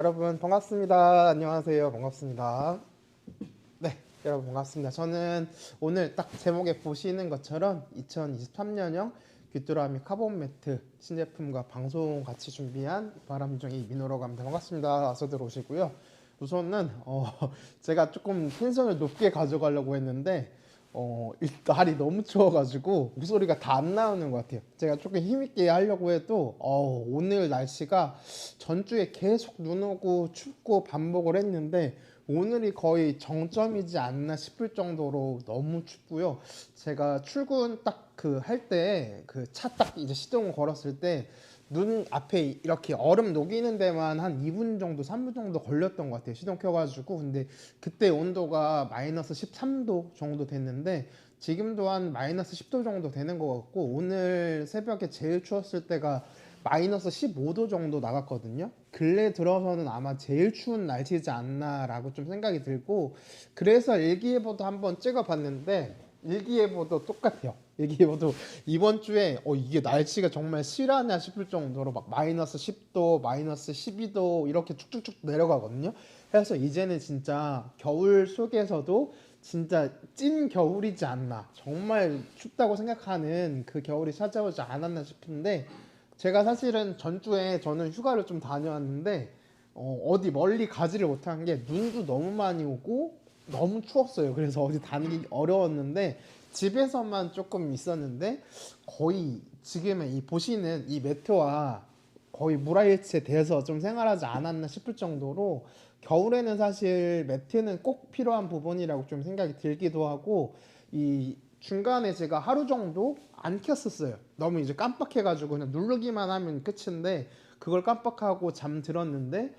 여러분 반갑습니다. 안녕하세요. 반갑습니다. 네, 여러분 반갑습니다. 저는 오늘 딱 제목에 보시는 것처럼 2023년형 귀뚜라미 카본 매트 신제품과 방송 같이 준비한 바람종이 민호라고 합니다. 반갑습니다. 어서 들어오시고요. 우선은 제가 조금 텐션을 높게 가져가려고 했는데 날이 너무 추워가지고 목소리가 다 안 나오는 것 같아요. 제가 조금 힘있게 하려고 해도 오늘 날씨가 전주에 계속 눈 오고 춥고 반복을 했는데 오늘이 거의 정점이지 않나 싶을 정도로 너무 춥고요. 제가 출근 딱 그 할 때 그 차 딱 이제 시동을 걸었을 때 눈 앞에 이렇게 얼음 녹이는 데만 한 2분 정도 3분 정도 걸렸던 것 같아요. 시동 켜가지고. 근데 그때 온도가 마이너스 13도 정도 됐는데 지금도 한 마이너스 10도 정도 되는 것 같고, 오늘 새벽에 제일 추웠을 때가 마이너스 15도 정도 나갔거든요. 근래 들어서는 아마 제일 추운 날씨지 않나라고 좀 생각이 들고, 그래서 일기예보도 한번 찍어봤는데 일기예보도 똑같아요. 일기예보도 이번 주에 이게 날씨가 정말 실하냐 싶을 정도로 막 마이너스 10도, 마이너스 12도 이렇게 쭉쭉쭉 내려가거든요. 그래서 이제는 진짜 겨울 속에서도 진짜 찐 겨울이지 않나, 정말 춥다고 생각하는 그 겨울이 찾아오지 않았나 싶은데, 제가 사실은 전주에 저는 휴가를 좀 다녀왔는데 어디 멀리 가지를 못한 게 눈도 너무 많이 오고 너무 추웠어요. 그래서 어디 다니기 어려웠는데 집에서만 조금 있었는데, 거의 지금의 이 보시는 이 매트와 거의 물화일치에 대해서 좀 생활하지 않았나 싶을 정도로 겨울에는 사실 매트는 꼭 필요한 부분이라고 좀 생각이 들기도 하고, 이 중간에 제가 하루 정도 안 켰었어요. 너무 이제 깜빡해가지고 그냥 누르기만 하면 끝인데 그걸 깜빡하고 잠들었는데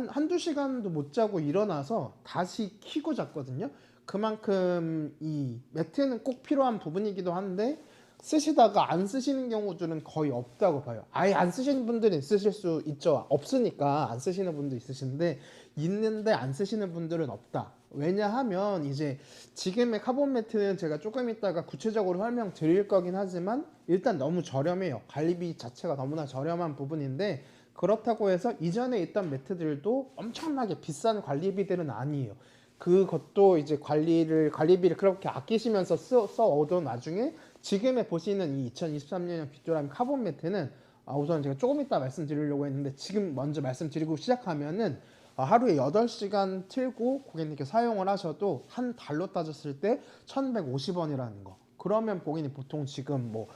한두 시간도 못 자고 일어나서 다시 켜고 잤거든요. 그만큼 이 매트는 꼭 필요한 부분이기도 한데 쓰시다가 안 쓰시는 경우들은 거의 없다고 봐요. 아예 안 쓰시는 분들은 쓰실 수 있죠. 없으니까 안 쓰시는 분도 있으신데, 있는데 안 쓰시는 분들은 없다. 왜냐하면 이제 지금의 카본 매트는 제가 조금 이따가 구체적으로 설명드릴 거긴 하지만 일단 너무 저렴해요. 관리비 자체가 너무나 저렴한 부분인데, 그렇다고 해서 이전에 있던 매트들도 엄청나게 비싼 관리비들은 아니에요. 그것도 이제 관리비를 그렇게 아끼시면서 써오던 와중에 지금에 보시는 이 2023년형 귀뚜라미 카본 매트는, 우선 제가 조금 이따 말씀드리려고 했는데 지금 먼저 말씀드리고 시작하면은, 하루에 8시간 틀고 고객님께 사용을 하셔도 한 달로 따졌을 때 1150원이라는 거. 그러면 고객님 보통 지금 뭐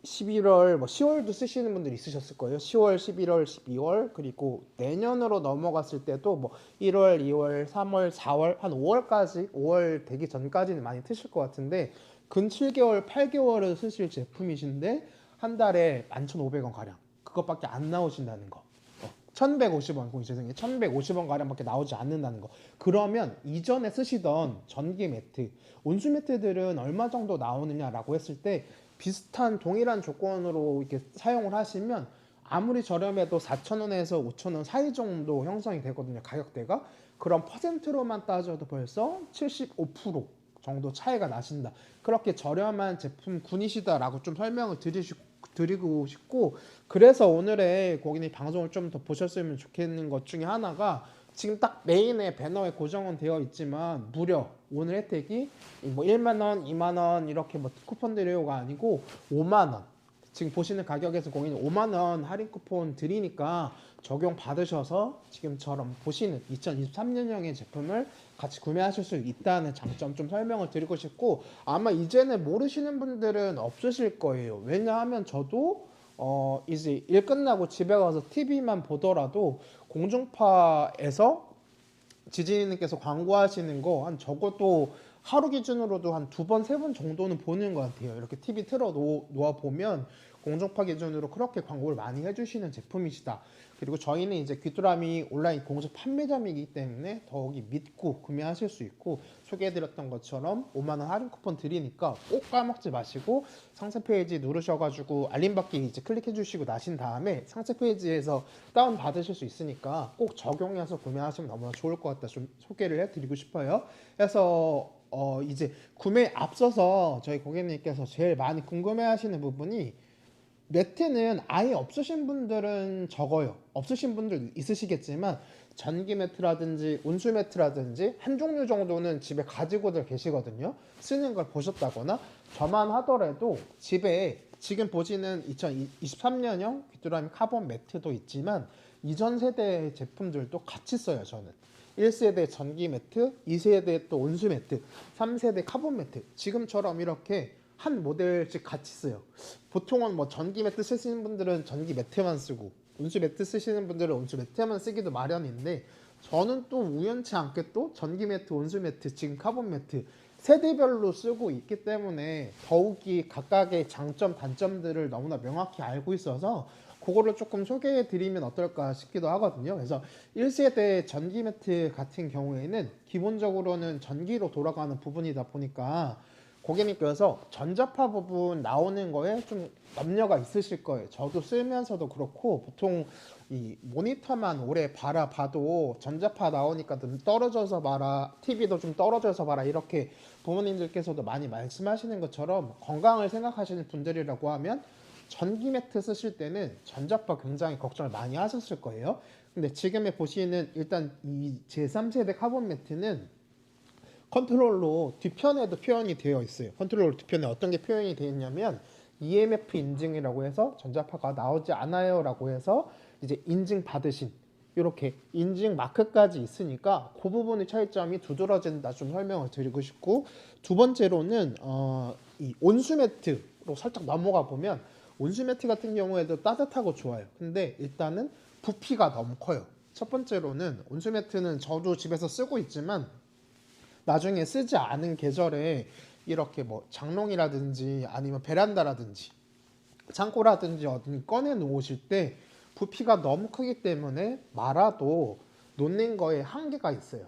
11월, 뭐 10월도 쓰시는 분들이 있으셨을 거예요. 10월, 11월, 12월, 그리고 내년으로 넘어갔을 때도 뭐 1월, 2월, 3월, 4월, 한 5월까지, 5월 되기 전까지는 많이 트실 것 같은데, 근 7개월, 8개월을 쓰실 제품이신데 한 달에 11,500원 가량 그것밖에 안 나오신다는 거. 1150원, 죄송해요. 1150원 가량밖에 나오지 않는다는 거. 그러면 이전에 쓰시던 전기 매트, 온수 매트들은 얼마 정도 나오느냐라고 했을 때 비슷한 동일한 조건으로 이렇게 사용을 하시면 아무리 저렴해도 4,000원에서 5,000원 사이 정도 형성이 되거든요. 가격대가. 그럼 퍼센트로만 따져도 벌써 75% 정도 차이가 나신다. 그렇게 저렴한 제품군이시다라고 좀 설명을 드리고 싶고, 그래서 오늘의 고객님 방송을 좀 더 보셨으면 좋겠는 것 중에 하나가, 지금 딱 메인에 배너에 고정은 되어 있지만 무려 오늘 혜택이 뭐 1만 원, 2만 원 이렇게 뭐 쿠폰 드려요가 아니고 5만 원. 지금 보시는 가격에서 고객님 5만 원 할인 쿠폰 드리니까 적용 받으셔서 지금처럼 보시는 2023년형의 제품을 같이 구매하실 수 있다는 장점 좀 설명을 드리고 싶고, 아마 이제는 모르시는 분들은 없으실 거예요. 왜냐하면 저도 이제 일 끝나고 집에 가서 TV만 보더라도 공중파에서 지지님께서 광고하시는 거 한 적어도 하루 기준으로도 한 두 번, 세 번 정도는 보는 것 같아요. 이렇게 TV 틀어 놓아 보면 공중파 기준으로 그렇게 광고를 많이 해주시는 제품이시다. 그리고 저희는 이제 귀뚜라미 온라인 공식 판매점이기 때문에 더욱이 믿고 구매하실 수 있고, 소개해드렸던 것처럼 5만 원 할인 쿠폰 드리니까 꼭 까먹지 마시고 상세 페이지 누르셔가지고 알림받기 이제 클릭해주시고 나신 다음에 상세 페이지에서 다운 받으실 수 있으니까 꼭 적용해서 구매하시면 너무나 좋을 것 같다 좀 소개를 해드리고 싶어요. 그래서 이제 구매에 앞서서 저희 고객님께서 제일 많이 궁금해하시는 부분이 매트는 아예 없으신 분들은 적어요. 없으신 분들 있으시겠지만 전기 매트라든지 온수 매트라든지 한 종류 정도는 집에 가지고들 계시거든요. 쓰는 걸 보셨다거나 저만 하더라도 집에 지금 보시는 2023년형 귀뚜라미 카본 매트도 있지만 이전 세대 제품들도 같이 써요. 저는 1세대 전기 매트, 2세대 또 온수 매트, 3세대 카본 매트 지금처럼 이렇게 한 모델씩 같이 써요. 보통은 뭐 전기 매트 쓰시는 분들은 전기 매트만 쓰고 온수 매트 쓰시는 분들은 온수 매트만 쓰기도 마련인데 저는 또 우연치 않게 또 전기 매트, 온수 매트, 지금 카본 매트 세대별로 쓰고 있기 때문에 더욱이 각각의 장점, 단점들을 너무나 명확히 알고 있어서 그거를 조금 소개해 드리면 어떨까 싶기도 하거든요. 그래서 1세대 전기 매트 같은 경우에는 기본적으로는 전기로 돌아가는 부분이다 보니까 고객님께서 전자파 부분 나오는 거에 좀 염려가 있으실 거예요. 저도 쓰면서도 그렇고 보통 이 모니터만 오래 바라봐도 전자파 나오니까 좀 떨어져서 봐라, TV도 좀 떨어져서 봐라 이렇게 부모님들께서도 많이 말씀하시는 것처럼 건강을 생각하시는 분들이라고 하면 전기 매트 쓰실 때는 전자파 굉장히 걱정을 많이 하셨을 거예요. 근데 지금에 보시는 일단 이 제3세대 카본 매트는 컨트롤러 뒤편에도 표현이 되어 있어요. 컨트롤러 뒤편에 어떤 게 표현이 되어 있냐면 EMF 인증이라고 해서 전자파가 나오지 않아요 라고 해서 이제 인증 받으신 이렇게 인증 마크까지 있으니까 그 부분의 차이점이 두드러진다 좀 설명을 드리고 싶고, 두 번째로는 이 온수 매트로 살짝 넘어가 보면 온수 매트 같은 경우에도 따뜻하고 좋아요. 근데 일단은 부피가 너무 커요. 첫 번째로는 온수 매트는 저도 집에서 쓰고 있지만 나중에 쓰지 않은 계절에 이렇게 뭐 장롱이라든지 아니면 베란다라든지 창고라든지 어디 꺼내 놓으실 때 부피가 너무 크기 때문에 말아도 놓는 거에 한계가 있어요.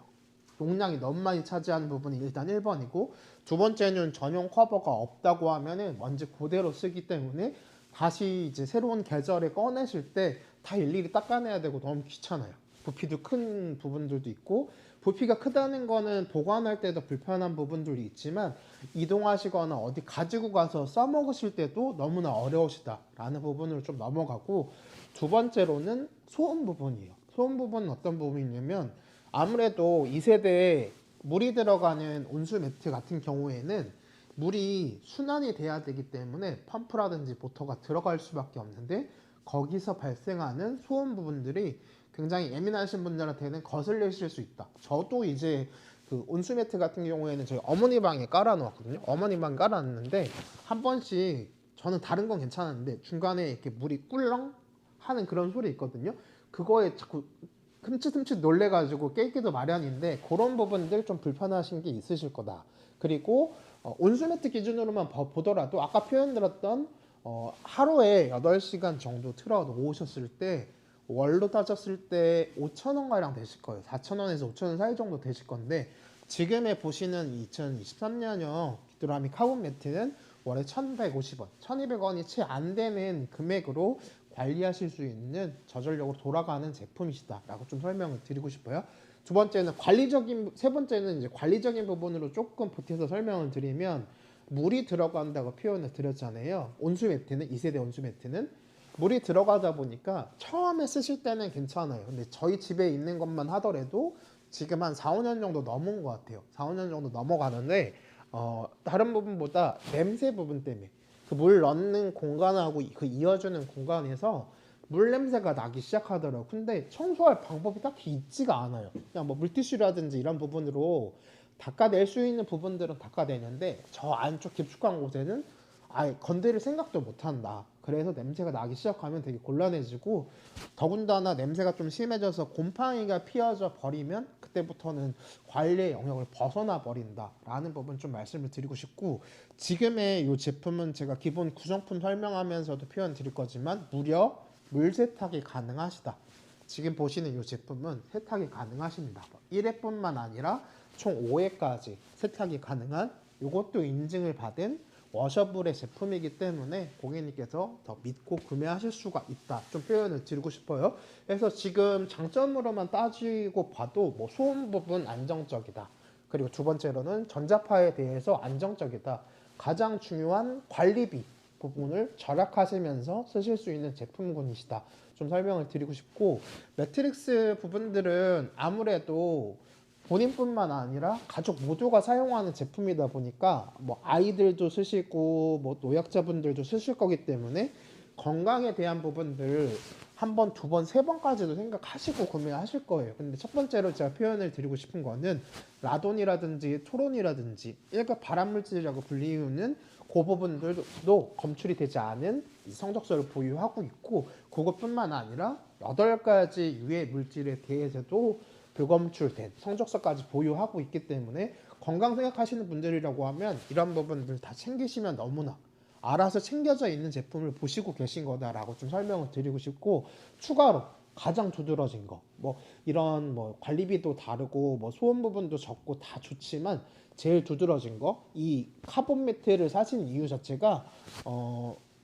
용량이 너무 많이 차지하는 부분이 일단 1번이고, 두 번째는 전용 커버가 없다고 하면은 먼지 그대로 쓰기 때문에 다시 이제 새로운 계절에 꺼내실 때 다 일일이 닦아내야 되고 너무 귀찮아요. 부피도 큰 부분들도 있고, 부피가 크다는 거는 보관할 때도 불편한 부분들이 있지만 이동하시거나 어디 가지고 가서 써먹으실 때도 너무나 어려우시다라는 부분으로 좀 넘어가고, 두 번째로는 소음 부분이에요. 소음 부분은 어떤 부분이냐면 아무래도 2세대에 물이 들어가는 온수 매트 같은 경우에는 물이 순환이 돼야 되기 때문에 펌프라든지 모터가 들어갈 수밖에 없는데 거기서 발생하는 소음 부분들이 굉장히 예민하신 분들한테는 거슬리실 수 있다. 저도 이제 그 온수 매트 같은 경우에는 저희 어머니 방에 깔아 놓았거든요. 어머니 방에 깔아 놨는데 한 번씩 저는 다른 건 괜찮았는데 중간에 이렇게 물이 꿀렁 하는 그런 소리 있거든요. 그거에 자꾸 흠칫흠칫 놀래가지고 깨기도 마련인데 그런 부분들 좀 불편하신 게 있으실 거다. 그리고 온수 매트 기준으로만 보더라도 아까 표현드렸던 하루에 8시간 정도 틀어 놓으셨을 때 월로 따졌을 때 5,000원 가량 되실 거예요. 4,000원에서 5,000원 사이 정도 되실 건데 지금에 보시는 2023년형 귀뚜라미 카본 매트는 월에 1,150원, 1,200원이 채 안 되는 금액으로 관리하실 수 있는 저전력으로 돌아가는 제품이시다라고 좀 설명을 드리고 싶어요. 세 번째는 이제 관리적인 부분으로 조금 보태서 설명을 드리면 물이 들어간다고 표현을 드렸잖아요. 온수 매트는 2세대 온수 매트는 물이 들어가다 보니까 처음에 쓰실 때는 괜찮아요. 근데 저희 집에 있는 것만 하더라도 지금 한 4, 5년 정도 넘은 것 같아요. 4, 5년 정도 넘어가는데 다른 부분보다 냄새 부분 때문에 그 물 넣는 공간하고 그 이어주는 공간에서 물 냄새가 나기 시작하더라고요. 근데 청소할 방법이 딱히 있지가 않아요. 그냥 뭐 물티슈라든지 이런 부분으로 닦아낼 수 있는 부분들은 닦아내는데 저 안쪽 깊숙한 곳에는 아예 건드릴 생각도 못한다. 그래서 냄새가 나기 시작하면 되게 곤란해지고, 더군다나 냄새가 좀 심해져서 곰팡이가 피어져 버리면 그때부터는 관리의 영역을 벗어나 버린다라는 부분 좀 말씀을 드리고 싶고, 지금의 이 제품은 제가 기본 구성품 설명하면서도 표현 드릴 거지만 무려 물 세탁이 가능하시다. 지금 보시는 이 제품은 세탁이 가능하십니다. 1회뿐만 아니라 총 5회까지 세탁이 가능한, 이것도 인증을 받은 워셔블의 제품이기 때문에 고객님께서 더 믿고 구매하실 수가 있다. 좀 표현을 드리고 싶어요. 그래서 지금 장점으로만 따지고 봐도 뭐 소음 부분 안정적이다. 그리고 두 번째로는 전자파에 대해서 안정적이다. 가장 중요한 관리비. 부분을 절약하시면서 쓰실 수 있는 제품군이시다. 좀 설명을 드리고 싶고, 매트릭스 부분들은 아무래도 본인뿐만 아니라 가족 모두가 사용하는 제품이다 보니까 뭐 아이들도 쓰시고 뭐 노약자분들도 쓰실 거기 때문에 건강에 대한 부분들 한 번, 두 번, 세 번까지도 생각하시고 구매하실 거예요. 근데 첫 번째로 제가 표현을 드리고 싶은 거는 라돈이라든지 토론이라든지 일급 발암물질이라고 불리우는 그 부분들도 검출이 되지 않은 성적서를 보유하고 있고, 그것뿐만 아니라 8가지 유해 물질에 대해서도 불검출된 성적서까지 보유하고 있기 때문에 건강 생각하시는 분들이라고 하면 이런 부분들 다 챙기시면 너무나 알아서 챙겨져 있는 제품을 보시고 계신 거다라고 좀 설명을 드리고 싶고, 추가로 가장 두드러진 거 뭐 이런 뭐 관리비도 다르고 뭐 소음 부분도 적고 다 좋지만 제일 두드러진 거 이 카본 매트를 사신 이유 자체가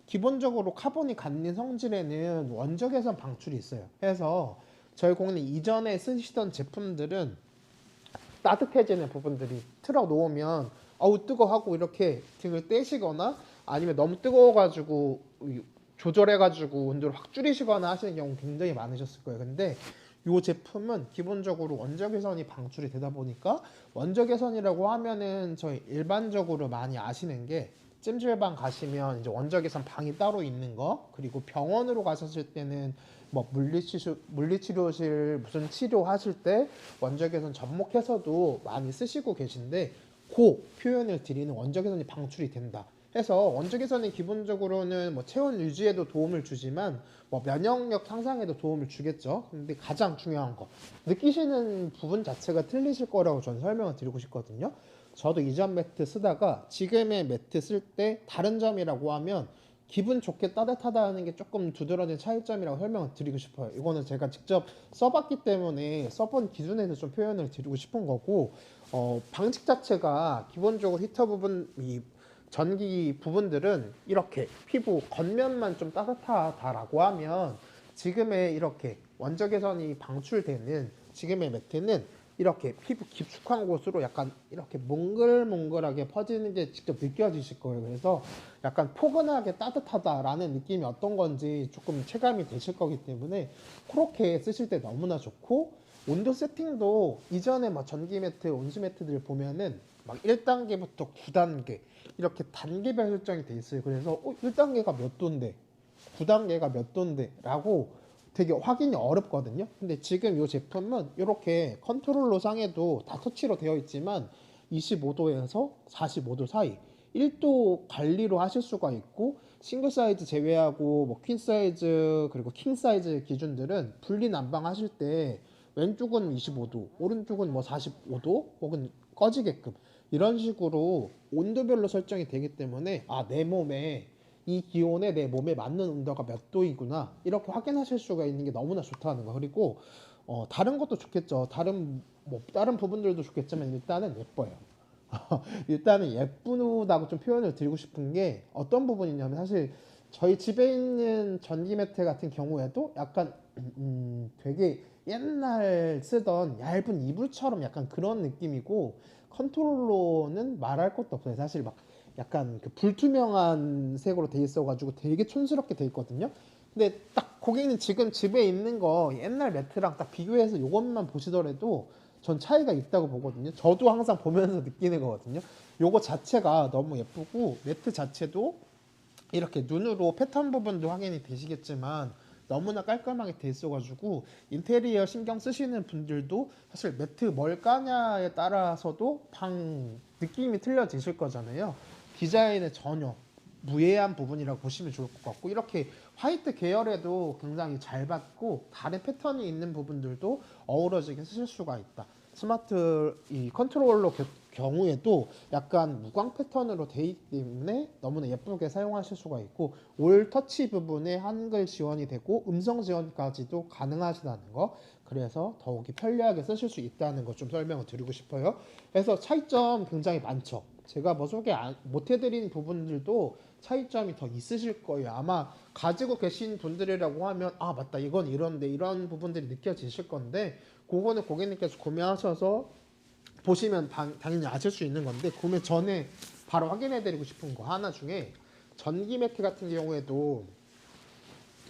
기본적으로 카본이 갖는 성질에는 원적외선 방출이 있어요. 그래서 저희 고객님 이전에 쓰시던 제품들은 따뜻해지는 부분들이 틀어 놓으면 어우 뜨거 하고 이렇게 등을 떼시거나 아니면 너무 뜨거워가지고 조절해가지고 온도를 확 줄이시거나 하시는 경우 굉장히 많으셨을 거예요. 근데 이 제품은 기본적으로 원적외선이 방출이 되다 보니까, 원적외선이라고 하면은 저희 일반적으로 많이 아시는 게 찜질방 가시면 이제 원적외선 방이 따로 있는 거, 그리고 병원으로 가셨을 때는 뭐 물리치료실 무슨 치료하실 때 원적외선 접목해서도 많이 쓰시고 계신데, 그 표현을 드리는 원적외선이 방출이 된다 해서 원적외선이 기본적으로는 뭐 체온 유지에도 도움을 주지만 뭐 면역력 향상에도 도움을 주겠죠. 근데 가장 중요한 거 느끼시는 부분 자체가 틀리실 거라고 저는 설명을 드리고 싶거든요. 저도 이전 매트 쓰다가 지금의 매트 쓸 때 다른 점이라고 하면 기분 좋게 따뜻하다는 게 조금 두드러진 차이점이라고 설명을 드리고 싶어요. 이거는 제가 직접 써봤기 때문에 써본 기준에서 좀 표현을 드리고 싶은 거고, 방식 자체가 기본적으로 히터 부분, 이 전기 부분들은 이렇게 피부 겉면만 좀 따뜻하다라고 하면, 지금의 이렇게 원적외선이 방출되는 지금의 매트는 이렇게 피부 깊숙한 곳으로 약간 이렇게 몽글몽글하게 퍼지는 게 직접 느껴지실 거예요. 그래서 약간 포근하게 따뜻하다라는 느낌이 어떤 건지 조금 체감이 되실 거기 때문에 그렇게 쓰실 때 너무나 좋고, 온도 세팅도 이전에 뭐 전기 매트, 온수 매트들 보면은 막 1단계부터 9단계 이렇게 단계별 설정이 돼 있어요. 그래서 1단계가 몇 도인데 9단계가 몇 도인데 라고 되게 확인이 어렵거든요. 근데 지금 이 제품은 이렇게 컨트롤러 상에도 다 터치로 되어 있지만 25도에서 45도 사이 1도 관리로 하실 수가 있고, 싱글 사이즈 제외하고 뭐 퀸 사이즈 그리고 킹 사이즈 기준들은 분리 난방 하실 때 왼쪽은 25도, 오른쪽은 뭐 45도 혹은 꺼지게끔 이런 식으로 온도별로 설정이 되기 때문에 내 몸에 이 기온에 내 몸에 맞는 온도가 몇 도이구나 이렇게 확인하실 수가 있는 게 너무나 좋다는 거. 그리고 다른 것도 좋겠죠. 다른 부분들도 좋겠지만 일단은 예뻐요. 일단은 예쁘다고 좀 표현을 드리고 싶은 게 어떤 부분이냐면, 사실 저희 집에 있는 전기 매트 같은 경우에도 약간 되게 옛날 쓰던 얇은 이불처럼 약간 그런 느낌이고, 컨트롤러는 말할 것도 없어요. 사실 막 약간 그 불투명한 색으로 돼 있어가지고 되게 촌스럽게 돼 있거든요. 근데 딱 고객님 지금 집에 있는 거 옛날 매트랑 딱 비교해서 이것만 보시더라도 전 차이가 있다고 보거든요. 저도 항상 보면서 느끼는 거거든요. 요거 자체가 너무 예쁘고, 매트 자체도 이렇게 눈으로 패턴 부분도 확인이 되시겠지만 너무나 깔끔하게 돼 있어가지고 인테리어 신경 쓰시는 분들도 사실 매트 뭘 까냐에 따라서도 방 느낌이 틀려지실 거잖아요. 디자인에 전혀 무해한 부분이라고 보시면 좋을 것 같고, 이렇게 화이트 계열에도 굉장히 잘 받고 다른 패턴이 있는 부분들도 어우러지게 쓰실 수가 있다. 스마트 이 컨트롤러 경우에도 약간 무광 패턴으로 되어 있기 때문에 너무나 예쁘게 사용하실 수가 있고, 올 터치 부분에 한글 지원이 되고 음성 지원까지도 가능하시다는 거, 그래서 더욱이 편리하게 쓰실 수 있다는 거 좀 설명을 드리고 싶어요. 그래서 차이점 굉장히 많죠. 제가 뭐 소개 못 해드린 부분들도 차이점이 더 있으실 거예요. 아마 가지고 계신 분들이라고 하면 맞다 이건 이런데 이런 부분들이 느껴지실 건데, 그거는 고객님께서 구매하셔서 보시면 당연히 아실 수 있는 건데, 구매 전에 바로 확인해 드리고 싶은 거 하나 중에 전기 매트 같은 경우에도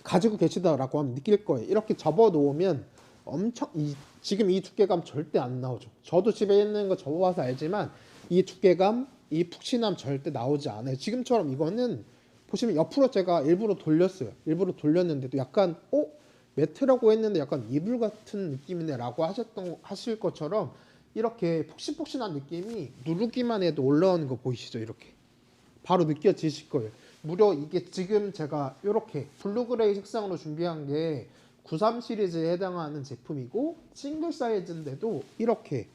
가지고 계시다라고 하면 느낄 거예요. 이렇게 접어 놓으면 엄청 지금 이 두께감 절대 안 나오죠. 저도 집에 있는 거 접어봐서 알지만 이 두께감, 이 푹신함 절대 나오지 않아요. 지금처럼 이거는 보시면 옆으로 제가 일부러 돌렸어요. 일부러 돌렸는데도 약간 매트라고 했는데 약간 이불 같은 느낌이네라고 하실 것처럼 이렇게 폭신폭신한 느낌이 누르기만 해도 올라오는 거 보이시죠? 이렇게 바로 느껴지실 거예요. 무려 이게 지금 제가 이렇게 블루그레이 색상으로 준비한 게 93 시리즈에 해당하는 제품이고 싱글 사이즈인데도 이렇게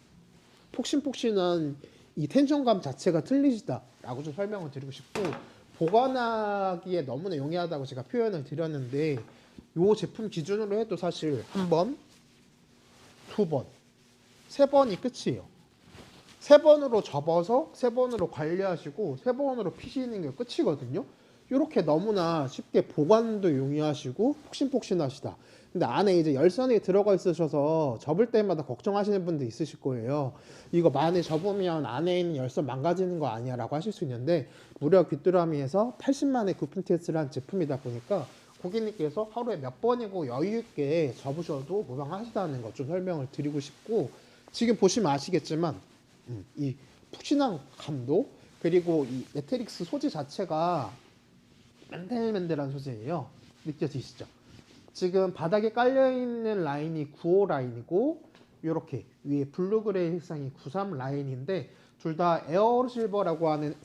폭신폭신한 이 텐션감 자체가 틀리시다라고 좀 설명을 드리고 싶고, 보관하기에 너무나 용이하다고 제가 표현을 드렸는데 이 제품 기준으로 해도 사실 한 번, 두 번, 세 번이 끝이에요. 세 번으로 접어서 세 번으로 관리하시고 세 번으로 피시는 게 끝이거든요. 이렇게 너무나 쉽게 보관도 용이하시고 폭신폭신하시다. 근데 안에 이제 열선이 들어가 있으셔서 접을 때마다 걱정하시는 분들 있으실 거예요. 이거 만에 접으면 안에 있는 열선 망가지는 거 아니야 라고 하실 수 있는데, 무려 귀뚜라미에서 80만의 구품 테스트를 한 제품이다 보니까 고객님께서 하루에 몇 번이고 여유 있게 접으셔도 무방하시다는 것 좀 설명을 드리고 싶고, 지금 보시면 아시겠지만 이 푹신한 감도, 그리고 이 매트릭스 소재 자체가 맨들맨들한 소재예요. 느껴지시죠? 지금 바닥에 깔려있는 라인이 95 라인이고 이렇게 위에 블루그레이 색상이 93 라인인데, 둘 다 에어실버라고 하는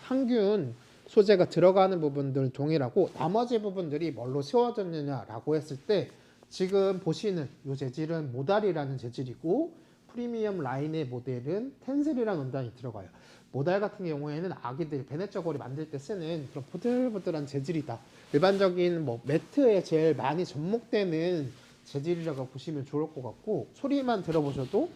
항균 소재가 들어가는 부분들은 동일하고 나머지 부분들이 뭘로 세워졌느냐라고 했을 때 지금 보시는 이 재질은 모달이라는 재질이고 프리미엄 라인의 모델은 텐셀이라는 원단이 들어가요. 모달 같은 경우에는 아기들 베네 저고리 만들 때 쓰는 그런 보들보들한 재질이다. 일반적인 뭐 매트에 제일 많이 접목되는 재질이라고 보시면 좋을 것 같고, 소리만 들어보셔도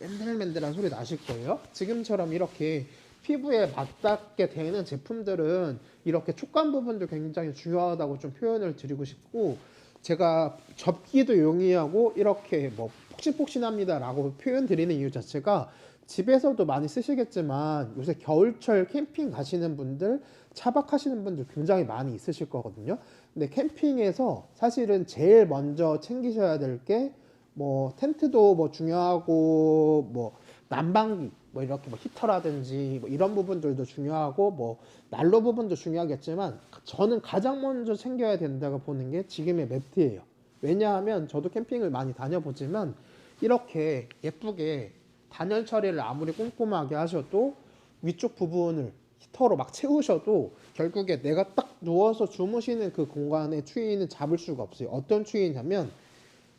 맨들맨들한 소리 나실 거예요. 지금처럼 이렇게 피부에 맞닿게 되는 제품들은 이렇게 촉감 부분도 굉장히 중요하다고 좀 표현을 드리고 싶고, 제가 접기도 용이하고 이렇게 뭐 폭신폭신합니다 라고 표현 드리는 이유 자체가 집에서도 많이 쓰시겠지만 요새 겨울철 캠핑 가시는 분들, 차박하시는 분들 굉장히 많이 있으실 거거든요. 근데 캠핑에서 사실은 제일 먼저 챙기셔야 될 게 뭐 텐트도 뭐 중요하고 뭐 난방기 뭐 이렇게 뭐 히터라든지 뭐 이런 부분들도 중요하고 뭐 난로 부분도 중요하겠지만, 저는 가장 먼저 챙겨야 된다고 보는 게 지금의 매트예요. 왜냐하면 저도 캠핑을 많이 다녀보지만 이렇게 예쁘게 단열 처리를 아무리 꼼꼼하게 하셔도 위쪽 부분을 히터로 막 채우셔도 결국에 내가 딱 누워서 주무시는 그 공간의 추위는 잡을 수가 없어요. 어떤 추위냐면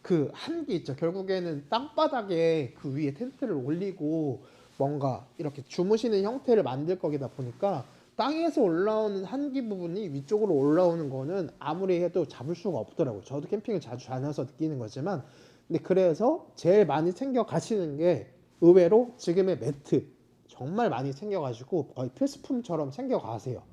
그 한기 있죠. 결국에는 땅바닥에 그 위에 텐트를 올리고 뭔가 이렇게 주무시는 형태를 만들 거기다 보니까 땅에서 올라오는 한기 부분이 위쪽으로 올라오는 거는 아무리 해도 잡을 수가 없더라고요. 저도 캠핑을 자주 다녀서 느끼는 거지만, 근데 그래서 제일 많이 챙겨 가시는 게 의외로 지금의 매트, 정말 많이 챙겨 가지고 거의 필수품처럼 챙겨 가세요.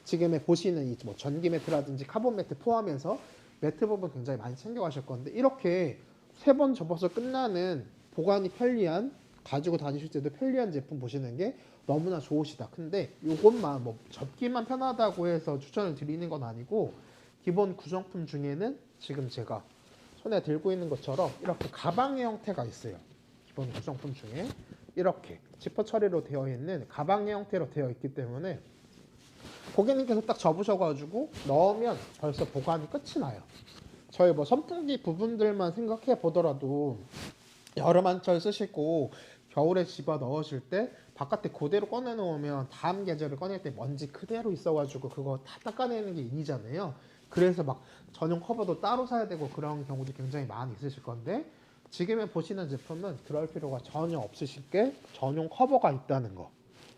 지금에 보시는 이 뭐 전기 매트라든지 카본 매트 포함해서 매트 부분 굉장히 많이 챙겨 가실 건데, 이렇게 세 번 접어서 끝나는 보관이 편리한, 가지고 다니실 때도 편리한 제품 보시는 게 너무나 좋으시다. 근데 이것만 뭐 접기만 편하다고 해서 추천을 드리는 건 아니고, 기본 구성품 중에는 지금 제가 손에 들고 있는 것처럼 이렇게 가방의 형태가 있어요. 기본 구성품 중에 이렇게 지퍼 처리로 되어 있는 가방의 형태로 되어 있기 때문에 고객님께서 딱 접으셔가지고 넣으면 벌써 보관이 끝이 나요. 저희 뭐 선풍기 부분들만 생각해 보더라도 여름 한철 쓰시고 겨울에 집어 넣으실 때 바깥에 그대로 꺼내 놓으면 다음 계절을 꺼낼 때 먼지 그대로 있어가지고 그거 다 닦아내는 게 일이잖아요. 그래서 막 전용 커버도 따로 사야 되고 그런 경우도 굉장히 많이 있으실 건데, 지금에 보시는 제품은 그럴 필요가 전혀 없으실 게 전용 커버가 있다는 거.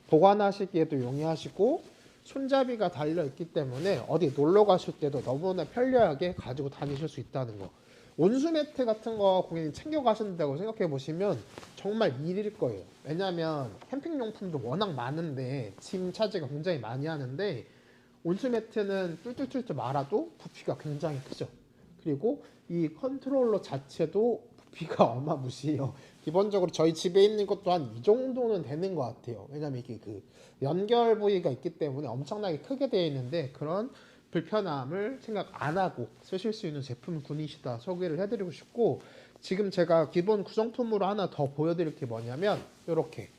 보관하시기에도 용이하시고 손잡이가 달려있기 때문에 어디 놀러 가실 때도 너무나 편리하게 가지고 다니실 수 있다는 거. 온수 매트 같은 거 고객님 챙겨 가신다고 생각해 보시면 정말 일일 거예요. 왜냐하면 캠핑용품도 워낙 많은데 짐 차지가 굉장히 많이 하는데, 온수 매트는 뚫뚫뚫뚫 말아도 부피가 굉장히 크죠. 그리고 이 컨트롤러 자체도 부피가 어마무시해요. 기본적으로 저희 집에 있는 것도 한 이 정도는 되는 것 같아요. 왜냐면 이게 그 연결 부위가 있기 때문에 엄청나게 크게 되어 있는데 그런 불편함을 생각 안 하고 쓰실 수 있는 제품 군이시다 소개를 해드리고 싶고, 지금 제가 기본 구성품으로 하나 더 보여드릴 게 뭐냐면 이렇게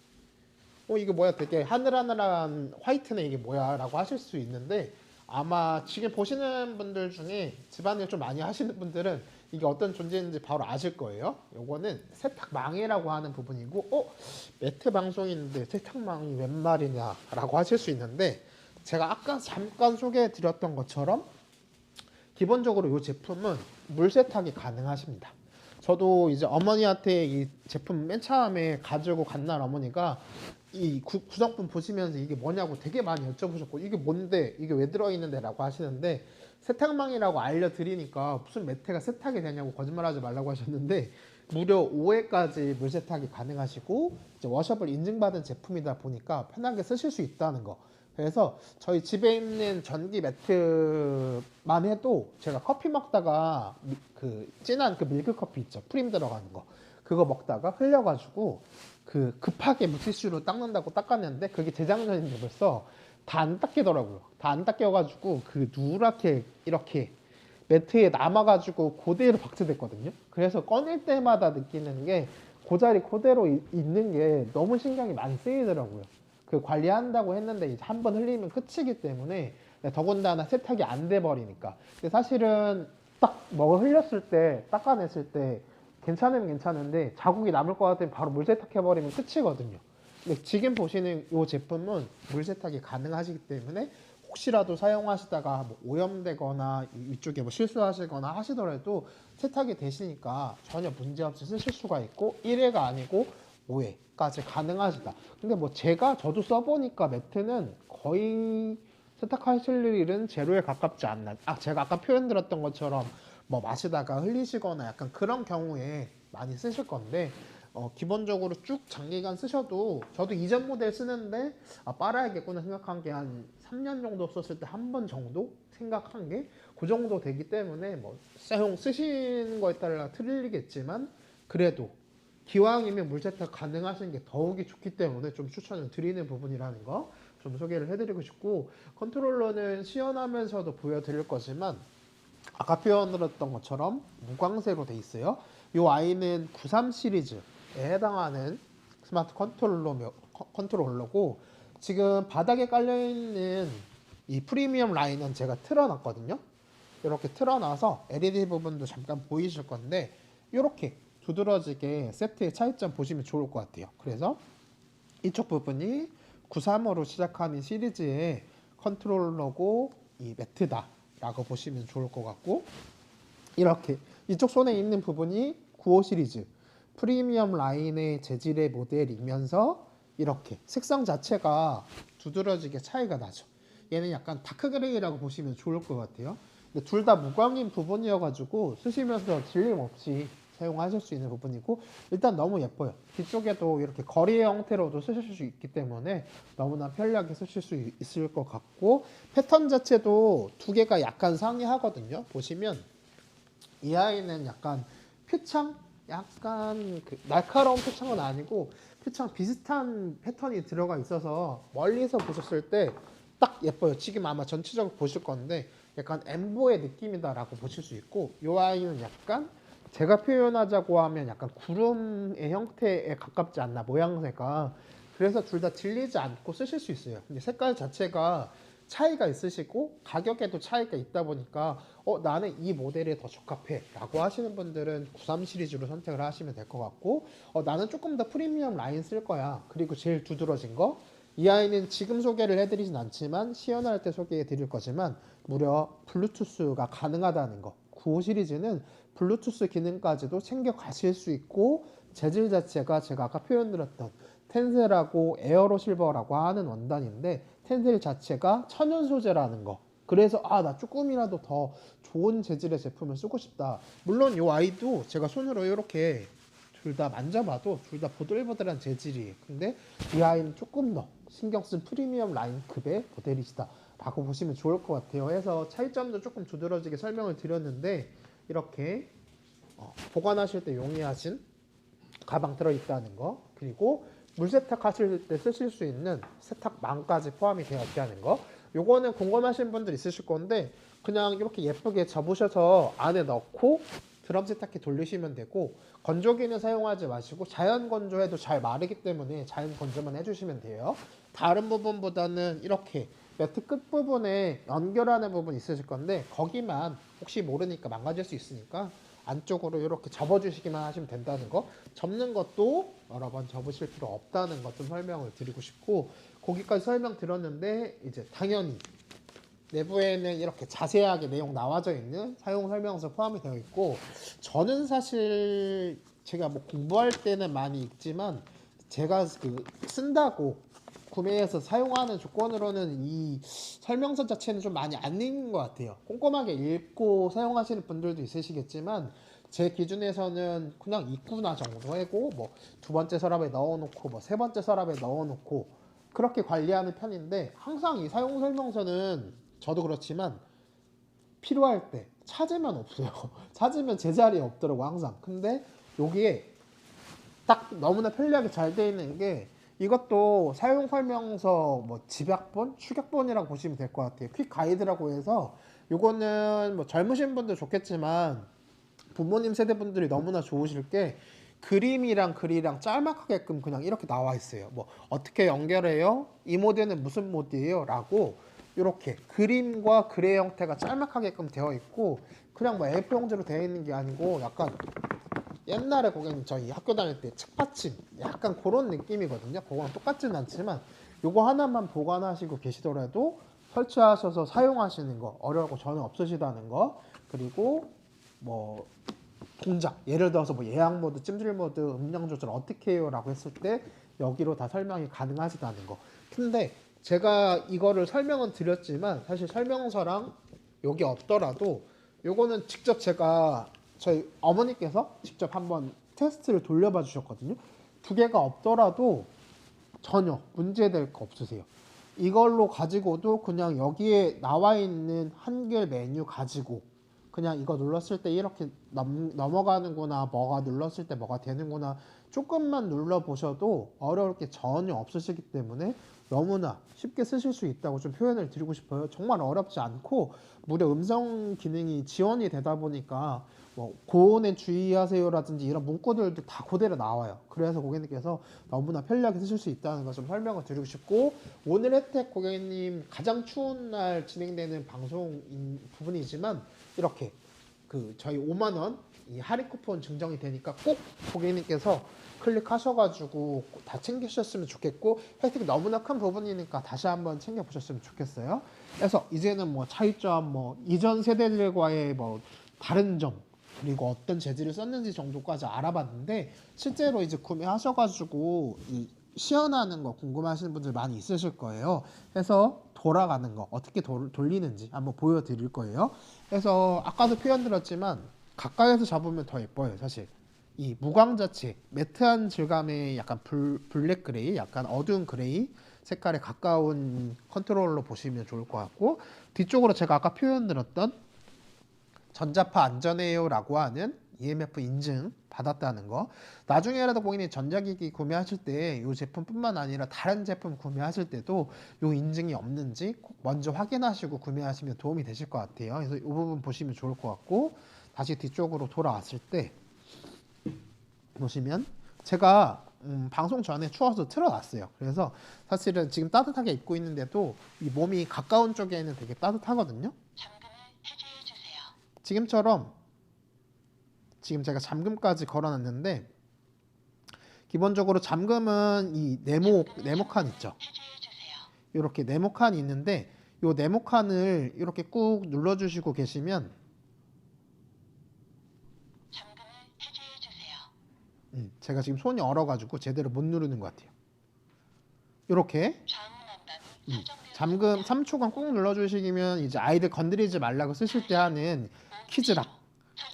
이게 뭐야, 되게 하늘하늘한 화이트네, 이게 뭐야 라고 하실 수 있는데, 아마 지금 보시는 분들 중에 집안일 좀 많이 하시는 분들은 이게 어떤 존재인지 바로 아실 거예요. 요거는 세탁망이라고 하는 부분이고, 매트 방송인데 세탁망이 웬 말이냐 라고 하실 수 있는데, 제가 아까 잠깐 소개해 드렸던 것처럼 기본적으로 이 제품은 물 세탁이 가능하십니다. 저도 이제 어머니한테 이 제품 맨 처음에 가지고 간 날 어머니가 이 구성품 보시면서 이게 뭐냐고 되게 많이 여쭤보셨고, 이게 뭔데, 이게 왜 들어있는데 라고 하시는데, 세탁망이라고 알려드리니까 무슨 매트가 세탁이 되냐고 거짓말하지 말라고 하셨는데, 무려 5회까지 물 세탁이 가능하시고 이제 워셔블 인증받은 제품이다 보니까 편하게 쓰실 수 있다는 거. 그래서 저희 집에 있는 전기 매트만 해도 제가 커피 먹다가 그 진한 그 밀크 커피 있죠, 프림 들어가는 거, 그거 먹다가 흘려가지고 그 급하게 물티슈로 닦는다고 닦았는데 그게 재작년인데 벌써 다 안 닦이더라고요. 다 안 닦여가지고 그 누렇게 이렇게 매트에 남아가지고 그대로 박제됐거든요. 그래서 꺼낼 때마다 느끼는 게 그 자리 그대로 있는 게 너무 신경이 많이 쓰이더라고요. 그 관리한다고 했는데 이제 한 번 흘리면 끝이기 때문에, 더군다나 세탁이 안 돼 버리니까. 근데 사실은 딱 뭐 흘렸을 때 닦아냈을 때 괜찮으면 괜찮은데 자국이 남을 것 같으면 바로 물 세탁해버리면 끝이거든요. 근데 지금 보시는 이 제품은 물 세탁이 가능하시기 때문에 혹시라도 사용하시다가 뭐 오염되거나 위쪽에 뭐 실수하시거나 하시더라도 세탁이 되시니까 전혀 문제없이 쓰실 수가 있고, 1회가 아니고 5회까지 가능하시다. 근데 뭐 저도 써보니까 매트는 거의 세탁하실 일은 제로에 가깝지 않나. 제가 아까 표현 드렸던 것처럼 뭐 마시다가 흘리시거나 약간 그런 경우에 많이 쓰실 건데, 기본적으로 쭉 장기간 쓰셔도, 저도 이전 모델 쓰는데 빨아야겠구나 생각한 게 한 3년 정도 썼을 때 한 번 정도 생각한 게 그 정도 되기 때문에, 뭐 쓰시는 거에 따라 틀리겠지만 그래도 기왕이면 물세탁 가능하신 게 더욱이 좋기 때문에 좀 추천을 드리는 부분이라는 거 좀 소개를 해드리고 싶고, 컨트롤러는 시연하면서도 보여드릴 거지만 아까 표현드렸던 것처럼 무광색으로 돼 있어요. 이 아이는 93 시리즈에 해당하는 스마트 컨트롤러고, 지금 바닥에 깔려있는 이 프리미엄 라인은 제가 틀어놨거든요. 이렇게 틀어놔서 LED 부분도 잠깐 보이실 건데, 이렇게 두드러지게 세트의 차이점 보시면 좋을 것 같아요. 그래서 이쪽 부분이 93으로 시작하는 시리즈의 컨트롤러고 이 매트다 라고 보시면 좋을 것 같고, 이렇게 이쪽 손에 있는 부분이 95 시리즈 프리미엄 라인의 재질의 모델이면서 이렇게 색상 자체가 두드러지게 차이가 나죠. 얘는 약간 다크그레이라고 보시면 좋을 것 같아요. 근데 둘 다 무광인 부분이어가지고 쓰시면서 질림 없이 사용하실 수 있는 부분이고, 일단 너무 예뻐요. 뒤쪽에도 이렇게 거리의 형태로도 쓰실 수 있기 때문에 너무나 편리하게 쓰실 수 있을 것 같고, 패턴 자체도 두 개가 약간 상이하거든요. 보시면 이 아이는 약간 표창? 약간 그 날카로운 표창은 아니고 표창 비슷한 패턴이 들어가 있어서 멀리서 보셨을 때 딱 예뻐요. 지금 아마 전체적으로 보실 건데 약간 엠보의 느낌이다라고 보실 수 있고, 이 아이는 약간 제가 표현하자고 하면 약간 구름의 형태에 가깝지 않나, 모양새가. 그래서 둘 다 질리지 않고 쓰실 수 있어요. 근데 색깔 자체가 차이가 있으시고 가격에도 차이가 있다 보니까 나는 이 모델에 더 적합해 라고 하시는 분들은 93 시리즈로 선택을 하시면 될 것 같고, 나는 조금 더 프리미엄 라인 쓸 거야, 그리고 제일 두드러진 거, 이 아이는 지금 소개를 해드리진 않지만 시연할 때 소개해 드릴 거지만 무려 블루투스가 가능하다는 거. 95 시리즈는 블루투스 기능까지도 챙겨 가실 수 있고, 재질 자체가 제가 아까 표현드렸던 텐셀하고 에어로 실버라고 하는 원단인데, 텐셀 자체가 천연 소재라는 거. 그래서 나 조금이라도 더 좋은 재질의 제품을 쓰고 싶다. 물론 이 아이도 제가 손으로 이렇게 둘 다 만져봐도 둘 다 보들보들한 재질이에요. 근데 이 아이는 조금 더 신경 쓴 프리미엄 라인급의 모델이시다 라고 보시면 좋을 것 같아요. 해서 차이점도 조금 두드러지게 설명을 드렸는데, 이렇게 보관하실 때 용이하신 가방 들어있다는 거, 그리고 물 세탁하실 때 쓰실 수 있는 세탁망까지 포함이 되어 있다는 거. 요거는 궁금하신 분들 있으실 건데 그냥 이렇게 예쁘게 접으셔서 안에 넣고 드럼 세탁기 돌리시면 되고, 건조기는 사용하지 마시고 자연 건조해도 잘 마르기 때문에 자연 건조만 해주시면 돼요. 다른 부분보다는 이렇게 매트 끝부분에 연결하는 부분 있으실 건데 거기만 혹시 모르니까 망가질 수 있으니까 안쪽으로 이렇게 접어주시기만 하시면 된다는 거. 접는 것도 여러 번 접으실 필요 없다는 것 좀 설명을 드리고 싶고, 거기까지 설명 드렸는데 이제 당연히 내부에는 이렇게 자세하게 내용 나와져 있는 사용 설명서 포함이 되어 있고, 저는 사실 제가 뭐 공부할 때는 많이 읽지만 제가 그 쓴다고 구매해서 사용하는 조건으로는 이 설명서 자체는 좀 많이 안 읽는 것 같아요. 꼼꼼하게 읽고 사용하시는 분들도 있으시겠지만 제 기준에서는 그냥 읽구나 정도 하고, 뭐 두 번째 서랍에 넣어놓고 뭐 세 번째 서랍에 넣어놓고 그렇게 관리하는 편인데, 항상 이 사용 설명서는 저도 그렇지만 필요할 때 찾으면 없어요. 찾으면 제자리에 없더라고 항상. 근데 여기에 딱 너무나 편리하게 잘 돼 있는 게, 이것도 사용 설명서 뭐 집약본, 축약본이라고 보시면 될 것 같아요. 퀵 가이드라고 해서 요거는 뭐 젊으신 분들 좋겠지만 부모님 세대분들이 너무나 좋으실 게, 그림이랑 글이랑 짤막하게끔 그냥 이렇게 나와 있어요. 뭐 어떻게 연결해요? 이 모드는 무슨 모드예요? 라고 이렇게 그림과 글의 형태가 짤막하게끔 되어 있고, 그냥 뭐 A4 용지로 되어 있는 게 아니고 약간 옛날에 고객님 저희 학교 다닐 때 책받침 약간 그런 느낌이거든요. 그거랑 똑같지는 않지만 요거 하나만 보관하시고 계시더라도 설치하셔서 사용하시는 거 어려울 거 전혀 없으시다는 거. 그리고 뭐 동작, 예를 들어서 뭐 예약 모드, 찜질 모드, 음량 조절 어떻게 해요? 라고 했을 때 여기로 다 설명이 가능하시다는 거. 근데 제가 이거를 설명은 드렸지만 사실 설명서랑 여기 없더라도 요거는 직접 제가 저희 어머니께서 직접 한번 테스트를 돌려봐 주셨거든요. 두 개가 없더라도 전혀 문제될 거 없으세요. 이걸로 가지고도 그냥 여기에 나와 있는 한글 메뉴 가지고 그냥 이거 눌렀을 때 이렇게 넘어가는구나, 뭐가 눌렀을 때 뭐가 되는구나 조금만 눌러보셔도 어려울 게 전혀 없으시기 때문에 너무나 쉽게 쓰실 수 있다고 좀 표현을 드리고 싶어요. 정말 어렵지 않고 무려 음성 기능이 지원이 되다 보니까 뭐 고온에 주의하세요라든지 이런 문구들도 다 그대로 나와요. 그래서 고객님께서 너무나 편리하게 쓰실 수 있다는 걸 좀 설명을 드리고 싶고, 오늘 혜택 고객님 가장 추운 날 진행되는 방송 부분이지만 이렇게 그 저희 5만 원 이 할인 쿠폰 증정이 되니까 꼭 고객님께서 클릭하셔가지고 다 챙기셨으면 좋겠고, 혜택이 너무나 큰 부분이니까 다시 한번 챙겨보셨으면 좋겠어요. 그래서 이제는 뭐 차이점, 뭐 이전 세대들과의 뭐 다른 점, 그리고 어떤 재질을 썼는지 정도까지 알아봤는데, 실제로 이제 구매하셔가지고 이 시연하는 거 궁금하시는 분들 많이 있으실 거예요. 그래서 돌아가는 거 어떻게 돌리는지 한번 보여드릴 거예요. 그래서 아까도 표현 드렸지만 가까이서 잡으면 더 예뻐요. 사실 이 무광 자체 매트한 질감의 약간 블랙 그레이, 약간 어두운 그레이 색깔에 가까운 컨트롤러 보시면 좋을 것 같고, 뒤쪽으로 제가 아까 표현 드렸던 전자파 안전해요 라고 하는 EMF 인증 받았다는 거. 나중에라도 고객님 전자기기 구매하실 때 이 제품뿐만 아니라 다른 제품 구매하실 때도 이 인증이 없는지 꼭 먼저 확인하시고 구매하시면 도움이 되실 것 같아요. 그래서 이 부분 보시면 좋을 것 같고, 다시 뒤쪽으로 돌아왔을 때 보시면 제가 방송 전에 추워서 틀어놨어요. 그래서 사실은 지금 따뜻하게 입고 있는데도 이 몸이 가까운 쪽에는 되게 따뜻하거든요. 지금처럼 지금 제가 잠금까지 걸어놨는데, 기본적으로 잠금은 이 네모칸 있죠. 이렇게 네모칸이 있는데 이 네모칸을 이렇게 꾹 눌러주시고 계시면 제가 지금 손이 얼어가지고 제대로 못 누르는 것 같아요. 이렇게 잠금 3초간 꾹 눌러주시면 이제 아이들 건드리지 말라고 쓰실 때 하는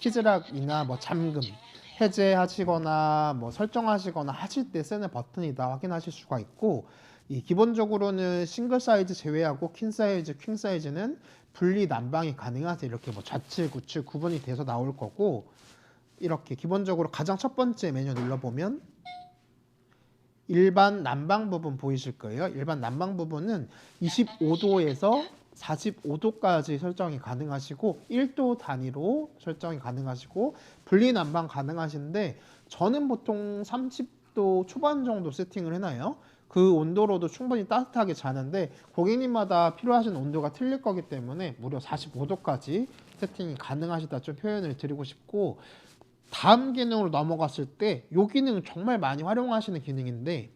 키즈락이나 뭐 잠금 해제하시거나 뭐 설정하시거나 하실 때 쓰는 버튼이다 확인하실 수가 있고, 이 기본적으로는 싱글 사이즈 제외하고 퀸 사이즈, 퀸 사이즈는 분리 난방이 가능하세요. 이렇게 뭐 좌측, 우측 구분이 돼서 나올 거고, 이렇게 기본적으로 가장 첫 번째 메뉴 눌러보면 일반 난방 부분 보이실 거예요. 일반 난방 부분은 25도에서 45도까지 설정이 가능하시고 1도 단위로 설정이 가능하시고 분리 난방 가능하신데 저는 보통 30도 초반 정도 세팅을 해놔요. 그 온도로도 충분히 따뜻하게 자는데 고객님마다 필요하신 온도가 틀릴 거기 때문에 무려 45도까지 세팅이 가능하시다 좀 표현을 드리고 싶고, 다음 기능으로 넘어갔을 때 이 기능은 정말 많이 활용하시는 기능인데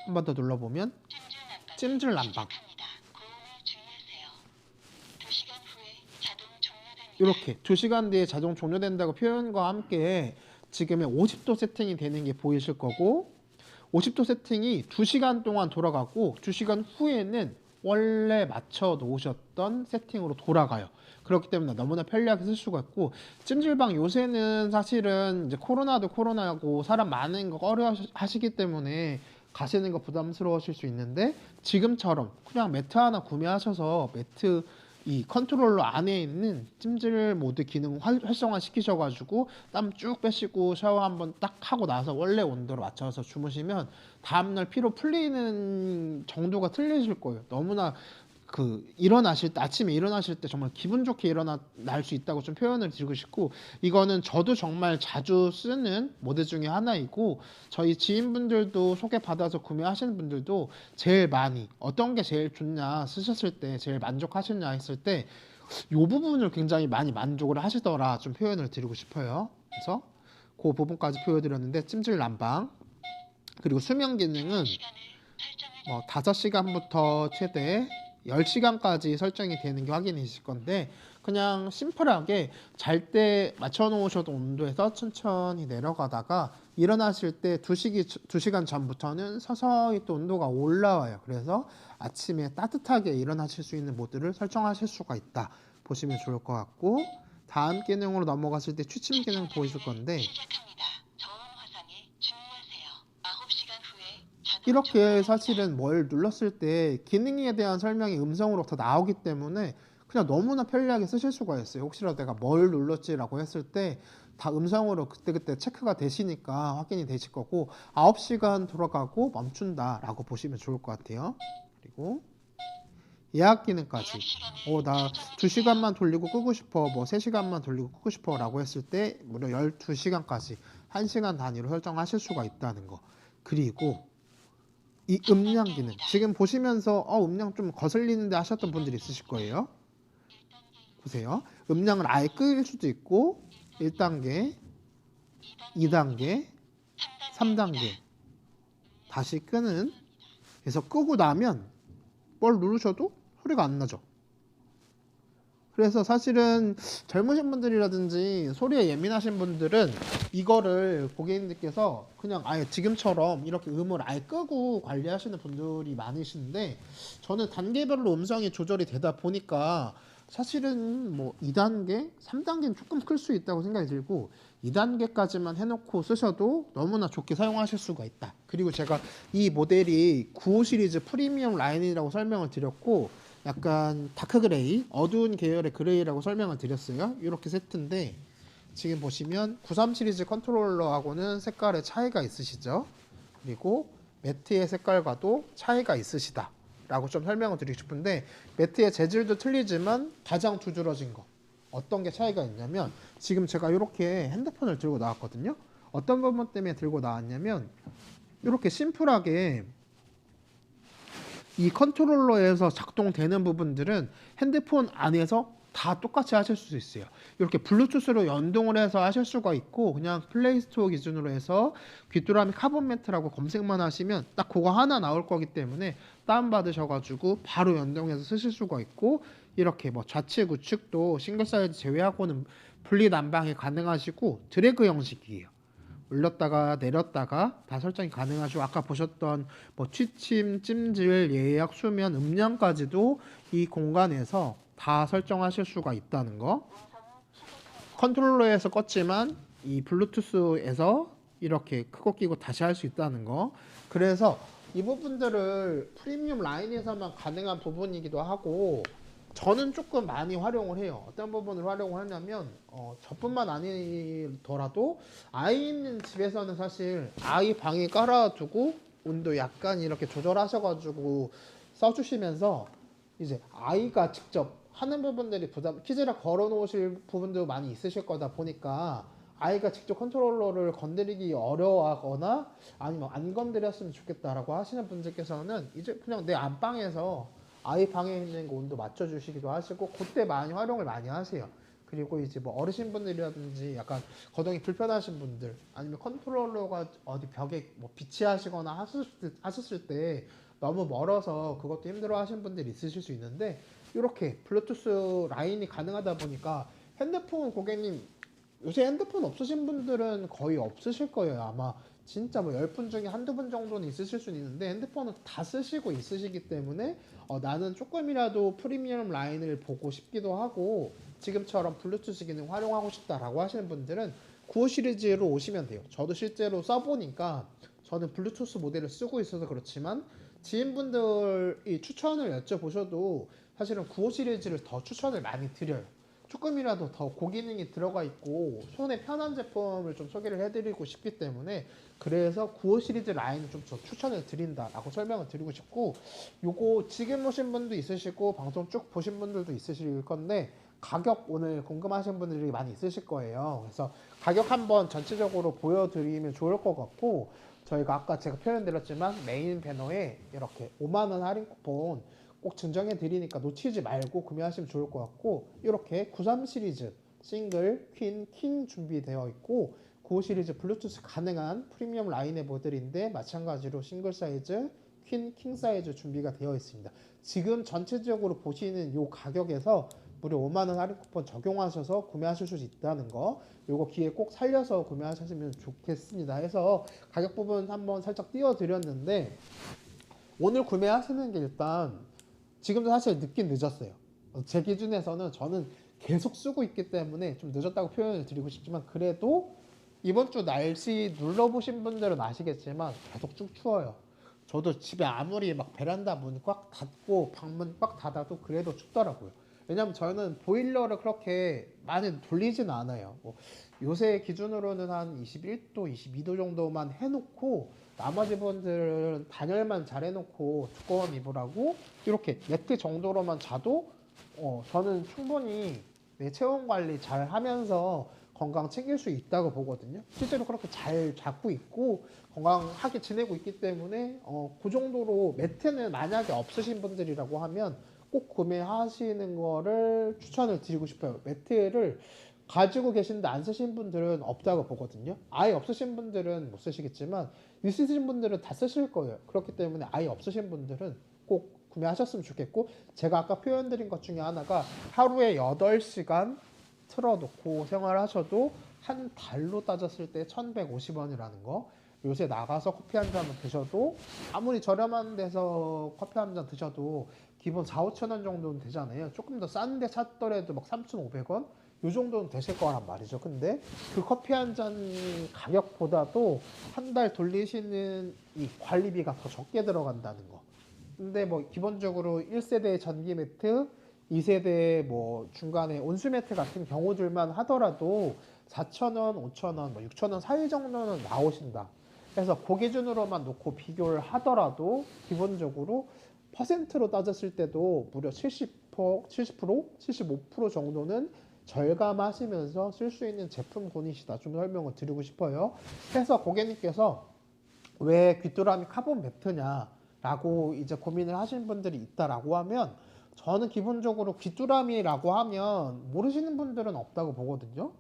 한 번 더 눌러보면 찜질 난방, 이렇게 2시간 뒤에 자동 종료된다고 표현과 함께 지금의 50도 세팅이 되는 게 보이실 거고, 50도 세팅이 2시간 동안 돌아가고 2시간 후에는 원래 맞춰 놓으셨던 세팅으로 돌아가요. 그렇기 때문에 너무나 편리하게 쓸 수가 있고, 찜질방 요새는 사실은 이제 코로나도 코로나고 사람 많은 거 꺼려 하시기 때문에 가시는 거 부담스러우실 수 있는데, 지금처럼 그냥 매트 하나 구매하셔서 매트 이 컨트롤러 안에 있는 찜질 모드 기능 활성화 시키셔가지고 땀 쭉 빼시고 샤워 한번 딱 하고 나서 원래 온도로 맞춰서 주무시면 다음날 피로 풀리는 정도가 틀리실 거예요. 너무나 일어나실 때, 아침에 일어나실 때 정말 기분 좋게 날 수 있다고 좀 표현을 드리고 싶고, 이거는 저도 정말 자주 쓰는 모드 중에 하나이고, 저희 지인분들도 소개받아서 구매하시는 분들도 제일 많이 어떤 게 제일 좋냐, 쓰셨을 때 제일 만족하셨냐 했을 때 이 부분을 굉장히 많이 만족을 하시더라 좀 표현을 드리고 싶어요. 그래서 그 부분까지 보여드렸는데, 찜질 난방 그리고 수면 기능은 5시간부터 최대 10시간까지 설정이 되는 게 확인이실 건데, 그냥 심플하게 잘 때 맞춰 놓으셔도 온도에서 천천히 내려가다가 일어나실 때 2시간 전부터는 서서히 또 온도가 올라와요. 그래서 아침에 따뜻하게 일어나실 수 있는 모드를 설정하실 수가 있다 보시면 좋을 것 같고, 다음 기능으로 넘어갔을 때 취침 기능 보이실 건데, 이렇게 사실은 뭘 눌렀을 때 기능에 대한 설명이 음성으로 다 나오기 때문에 그냥 너무나 편리하게 쓰실 수가 있어요. 혹시라도 내가 뭘 눌렀지라고 했을 때 다 음성으로 그때그때 체크가 되시니까 확인이 되실 거고, 9시간 돌아가고 멈춘다 라고 보시면 좋을 것 같아요. 그리고 예약 기능까지 나 2시간만 돌리고 끄고 싶어, 3시간만 돌리고 끄고 싶어 라고 했을 때 무려 12시간까지 1시간 단위로 설정하실 수가 있다는 거. 그리고 이 음량 기능, 지금 보시면서 음량 좀 거슬리는데 하셨던 분들이 있으실 거예요. 보세요. 음량을 아예 끌 수도 있고 1단계, 2단계, 3단계 다시 끄는, 그래서 끄고 나면 뭘 누르셔도 소리가 안 나죠. 그래서 사실은 젊으신 분들이라든지 소리에 예민하신 분들은 이거를 고객님들께서 그냥 아예 지금처럼 이렇게 음을 아예 끄고 관리하시는 분들이 많으신데, 저는 단계별로 음성이 조절이 되다 보니까 사실은 2단계, 3단계는 조금 클 수 있다고 생각이 들고 2단계까지만 해놓고 쓰셔도 너무나 좋게 사용하실 수가 있다. 그리고 제가 이 모델이 95 시리즈 프리미엄 라인이라고 설명을 드렸고, 약간 다크 그레이, 어두운 계열의 그레이라고 설명을 드렸어요. 이렇게 세트인데 지금 보시면 93 시리즈 컨트롤러하고는 색깔의 차이가 있으시죠. 그리고 매트의 색깔과도 차이가 있으시다 라고 좀 설명을 드리고 싶은데, 매트의 재질도 틀리지만 가장 두드러진 거 어떤 게 차이가 있냐면, 지금 제가 이렇게 핸드폰을 들고 나왔거든요. 어떤 부분 때문에 들고 나왔냐면, 이렇게 심플하게 이 컨트롤러에서 작동되는 부분들은 핸드폰 안에서 다 똑같이 하실 수 있어요. 이렇게 블루투스로 연동을 해서 하실 수가 있고, 그냥 플레이스토어 기준으로 해서 귀뚜라미 카본 매트라고 검색만 하시면 딱 그거 하나 나올 거기 때문에 다운받으셔가지고 바로 연동해서 쓰실 수가 있고, 이렇게 좌측 우측도 싱글 사이즈 제외하고는 분리 난방이 가능하시고 드래그 형식이에요. 올렸다가 내렸다가 다 설정이 가능하시고, 아까 보셨던 취침, 찜질, 예약, 수면, 음량까지도 이 공간에서 다 설정하실 수가 있다는 거. 컨트롤러에서 껐지만 이 블루투스에서 이렇게 크고 끼고 다시 할 수 있다는 거. 그래서 이 부분들을 프리미엄 라인에서만 가능한 부분이기도 하고, 저는 조금 많이 활용을 해요. 어떤 부분을 활용을 하냐면 저뿐만 아니더라도 아이 있는 집에서는 사실 아이 방에 깔아두고 온도 약간 이렇게 조절하셔가지고 써주시면서 이제 아이가 직접 하는 부분들이 부담, 키즈라 걸어 놓으실 부분도 많이 있으실 거다 보니까 아이가 직접 컨트롤러를 건드리기 어려워하거나 아니면 안 건드렸으면 좋겠다라고 하시는 분들께서는 이제 그냥 내 안방에서 아이 방에 있는 거 온도 맞춰주시기도 하시고 그때 많이 활용을 많이 하세요. 그리고 이제 뭐 어르신분들이라든지 약간 거동이 불편하신 분들 아니면 컨트롤러가 어디 벽에 뭐 비치하시거나 하셨을 때 너무 멀어서 그것도 힘들어 하신 분들이 있으실 수 있는데 이렇게 블루투스 라인이 가능하다 보니까 핸드폰 고객님 요새 핸드폰 없으신 분들은 거의 없으실 거예요. 아마 진짜 뭐 10분 중에 한두 분 정도는 있으실 수는 있는데 핸드폰은 다 쓰시고 있으시기 때문에 나는 조금이라도 프리미엄 라인을 보고 싶기도 하고 지금처럼 블루투스 기능 활용하고 싶다라고 하시는 분들은 95 시리즈로 오시면 돼요. 저도 실제로 써보니까 저는 블루투스 모델을 쓰고 있어서 그렇지만 지인분들이 추천을 여쭤보셔도 사실은 95 시리즈를 더 추천을 많이 드려요. 조금이라도 더 고기능이 들어가 있고 손에 편한 제품을 좀 소개를 해드리고 싶기 때문에 그래서 95 시리즈 라인을 좀 추천을 드린다라고 설명을 드리고 싶고 요거 지금 오신 분도 있으시고 방송 쭉 보신 분들도 있으실 건데 가격 오늘 궁금하신 분들이 많이 있으실 거예요. 그래서 가격 한번 전체적으로 보여드리면 좋을 것 같고 저희가 아까 제가 표현드렸지만 메인 배너에 이렇게 5만원 할인 쿠폰 꼭 증정해 드리니까 놓치지 말고 구매하시면 좋을 것 같고 이렇게 93 시리즈 싱글, 퀸, 킹 준비되어 있고 95 시리즈 블루투스 가능한 프리미엄 라인의 모델인데 마찬가지로 싱글 사이즈, 퀸, 킹 사이즈 준비가 되어 있습니다. 지금 전체적으로 보시는 이 가격에서 무려 5만원 할인 쿠폰 적용하셔서 구매하실 수 있다는 거 요거 기회 꼭 살려서 구매하셨으면 좋겠습니다. 해서 가격 부분 한번 살짝 띄워드렸는데 오늘 구매하시는 게 일단 지금도 사실 늦긴 늦었어요. 제 기준에서는 저는 계속 쓰고 있기 때문에 좀 늦었다고 표현을 드리고 싶지만 그래도 이번 주 날씨 눌러보신 분들은 아시겠지만 계속 쭉 추워요. 저도 집에 아무리 막 베란다 문 꽉 닫고 방문 꽉 닫아도 그래도 춥더라고요. 왜냐면 저는 보일러를 그렇게 많이 돌리진 않아요. 뭐 요새 기준으로는 한 21도, 22도 정도만 해놓고 나머지 분들은 단열만 잘 해놓고 두꺼운 이불하고 이렇게 매트 정도로만 자도 저는 충분히 내 체온 관리 잘 하면서 건강 챙길 수 있다고 보거든요. 실제로 그렇게 잘 잡고 있고 건강하게 지내고 있기 때문에 그 정도로 매트는 만약에 없으신 분들이라고 하면 꼭 구매하시는 거를 추천을 드리고 싶어요. 매트를 가지고 계신데 안 쓰신 분들은 없다고 보거든요. 아예 없으신 분들은 못 쓰시겠지만 있으신 분들은 다 쓰실 거예요. 그렇기 때문에 아예 없으신 분들은 꼭 구매하셨으면 좋겠고 제가 아까 표현드린 것 중에 하나가 하루에 8시간 틀어놓고 생활하셔도 한 달로 따졌을 때 1150원이라는 거 요새 나가서 커피 한 잔 드셔도 아무리 저렴한 데서 커피 한 잔 드셔도 기본 4, 5천 원 정도는 되잖아요. 조금 더 싼 데 샀더라도 막 3,500원? 요 정도는 되실 거란 말이죠. 근데 그 커피 한 잔 가격보다도 한 달 돌리시는 이 관리비가 더 적게 들어간다는 거. 근데 뭐 기본적으로 1세대 전기 매트, 2세대 뭐 중간에 온수 매트 같은 경우들만 하더라도 4,000원, 5,000원, 뭐 6,000원 사이 정도는 나오신다. 그래서 그 기준으로만 놓고 비교를 하더라도 기본적으로 퍼센트로 따졌을 때도 무려 70%, 75% 정도는 절감하시면서 쓸 수 있는 제품군이시다. 좀 설명을 드리고 싶어요. 그래서 고객님께서 왜 귀뚜라미 카본 매트냐라고 이제 고민을 하시는 분들이 있다라고 하면 저는 기본적으로 귀뚜라미라고 하면 모르시는 분들은 없다고 보거든요.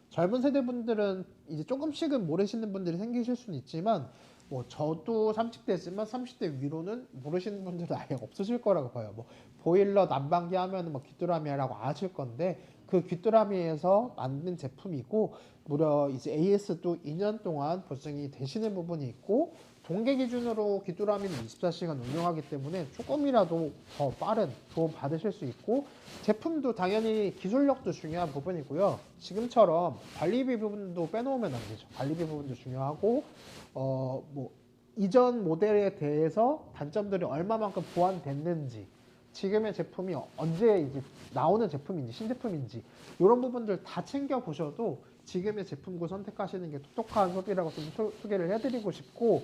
젊은 세대 분들은 이제 조금씩은 모르시는 분들이 생기실 수는 있지만 뭐 저도 30대지만 30대 위로는 모르시는 분들은 아예 없으실 거라고 봐요. 뭐 보일러 난방기 하면은 뭐 귀뚜라미라고 아실 건데 그 귀뚜라미에서 만든 제품이고 무려 이제 AS도 2년 동안 보증이 되시는 부분이 있고 동계 기준으로 귀뚜라미는 24시간 운영하기 때문에 조금이라도 더 빠른 도움 받으실 수 있고 제품도 당연히 기술력도 중요한 부분이고요. 지금처럼 관리비 부분도 빼놓으면 안 되죠. 관리비 부분도 중요하고 뭐 이전 모델에 대해서 단점들이 얼마만큼 보완됐는지 지금의 제품이 언제 이제 나오는 제품인지 신제품인지 이런 부분들 다 챙겨 보셔도 지금의 제품군 선택하시는 게 똑똑한 소비라고 좀 소개를 해드리고 싶고,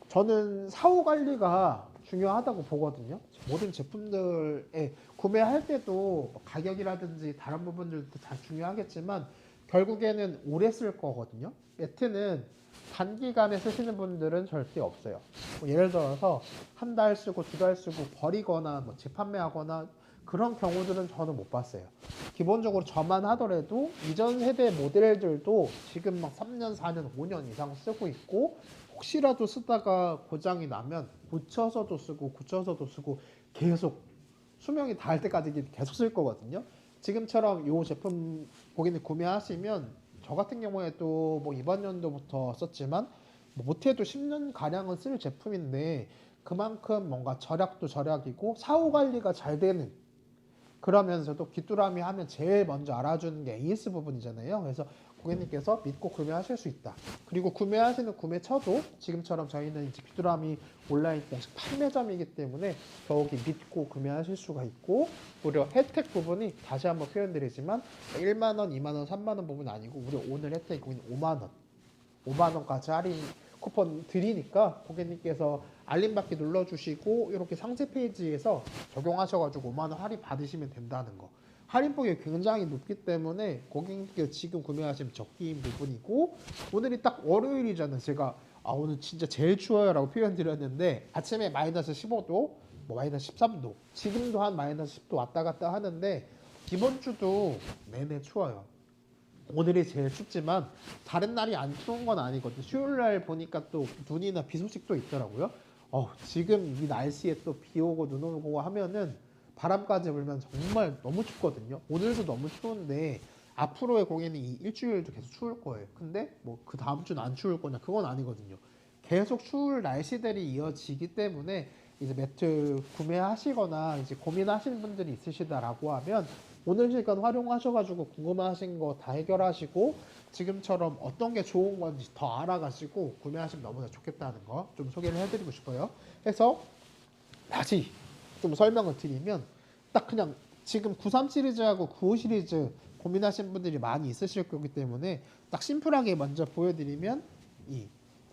저는 사후 관리가 중요하다고 보거든요. 모든 제품들에 구매할 때도 가격이라든지 다른 부분들도 다 중요하겠지만 결국에는 오래 쓸 거거든요. 매트는 단기간에 쓰시는 분들은 절대 없어요. 뭐 예를 들어서 한 달 쓰고 두 달 쓰고 버리거나 뭐 재판매하거나 그런 경우들은 저는 못 봤어요. 기본적으로 저만 하더라도 이전 세대 모델들도 지금 막 3년, 4년, 5년 이상 쓰고 있고, 혹시라도 쓰다가 고장이 나면 고쳐서도 쓰고 고쳐서도 쓰고 계속 수명이 닿을 때까지 계속 쓸 거거든요. 지금처럼 이 제품 고객님 구매하시면 저 같은 경우에도 뭐 이번 연도부터 썼지만 뭐 못해도 10년 가량은 쓸 제품인데, 그만큼 뭔가 절약도 절약이고 사후 관리가 잘 되는, 그러면서도 귀뚜라미 하면 제일 먼저 알아주는 게 AS 부분이잖아요. 그래서 고객님께서 믿고 구매하실 수 있다. 그리고 구매하시는 구매처도 지금처럼 저희는 이제 귀뚜라미 온라인 공식 판매점이기 때문에 더욱이 믿고 구매하실 수가 있고, 무려 혜택 부분이 다시 한번 표현드리지만 1만 원, 2만 원, 3만 원 부분 아니고 무려 오늘 혜택이 5만 원, 5만 원까지 할인 쿠폰 드리니까 고객님께서 알림받기 눌러주시고 이렇게 상세 페이지에서 적용하셔가지고 5만 원 할인 받으시면 된다는 거. 할인폭이 굉장히 높기 때문에 고객님께서 지금 구매하시면 적기인 부분이고, 오늘이 딱 월요일이잖아요. 제가 오늘 진짜 제일 추워요 라고 표현 드렸는데 아침에 마이너스 15도, 뭐 마이너스 13도, 지금도 한 마이너스 10도 왔다 갔다 하는데 이번 주도 내내 추워요. 오늘이 제일 춥지만 다른 날이 안 추운 건 아니거든요. 수요일 날 보니까 또 눈이나 비 소식도 있더라고요. 지금 이 날씨에 또 비 오고 눈 오고 하면은 바람까지 불면 정말 너무 춥거든요. 오늘도 너무 추운데 앞으로의 공연이 이 일주일도 계속 추울 거예요. 근데 뭐 그 다음 주는 안 추울 거냐, 그건 아니거든요. 계속 추울 날씨들이 이어지기 때문에 이제 매트 구매하시거나 이제 고민하시는 분들이 있으시다라고 하면 오늘 시간 활용하셔가지고 궁금하신 거 다 해결하시고 지금처럼 어떤 게 좋은 건지 더 알아가시고 구매하시면 너무나 좋겠다는 거 좀 소개를 해드리고 싶어요. 해서 다시 좀 설명을 드리면, 딱 그냥 지금 93 시리즈하고 95 시리즈 고민하시는 분들이 많이 있으실 거기 때문에 딱 심플하게 먼저 보여드리면,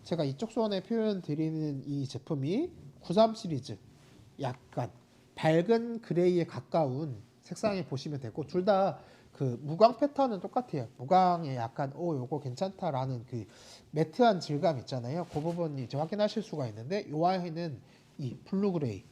제가 이쪽 손에 표현 드리는 이 제품이 93 시리즈, 약간 밝은 그레이에 가까운 색상에 보시면 되고, 둘 다 그 무광 패턴은 똑같아요. 무광에 약간 요거 괜찮다라는 그 매트한 질감 있잖아요. 그 부분 이제 확인하실 수가 있는데, 요 아이는 이 블루 그레이,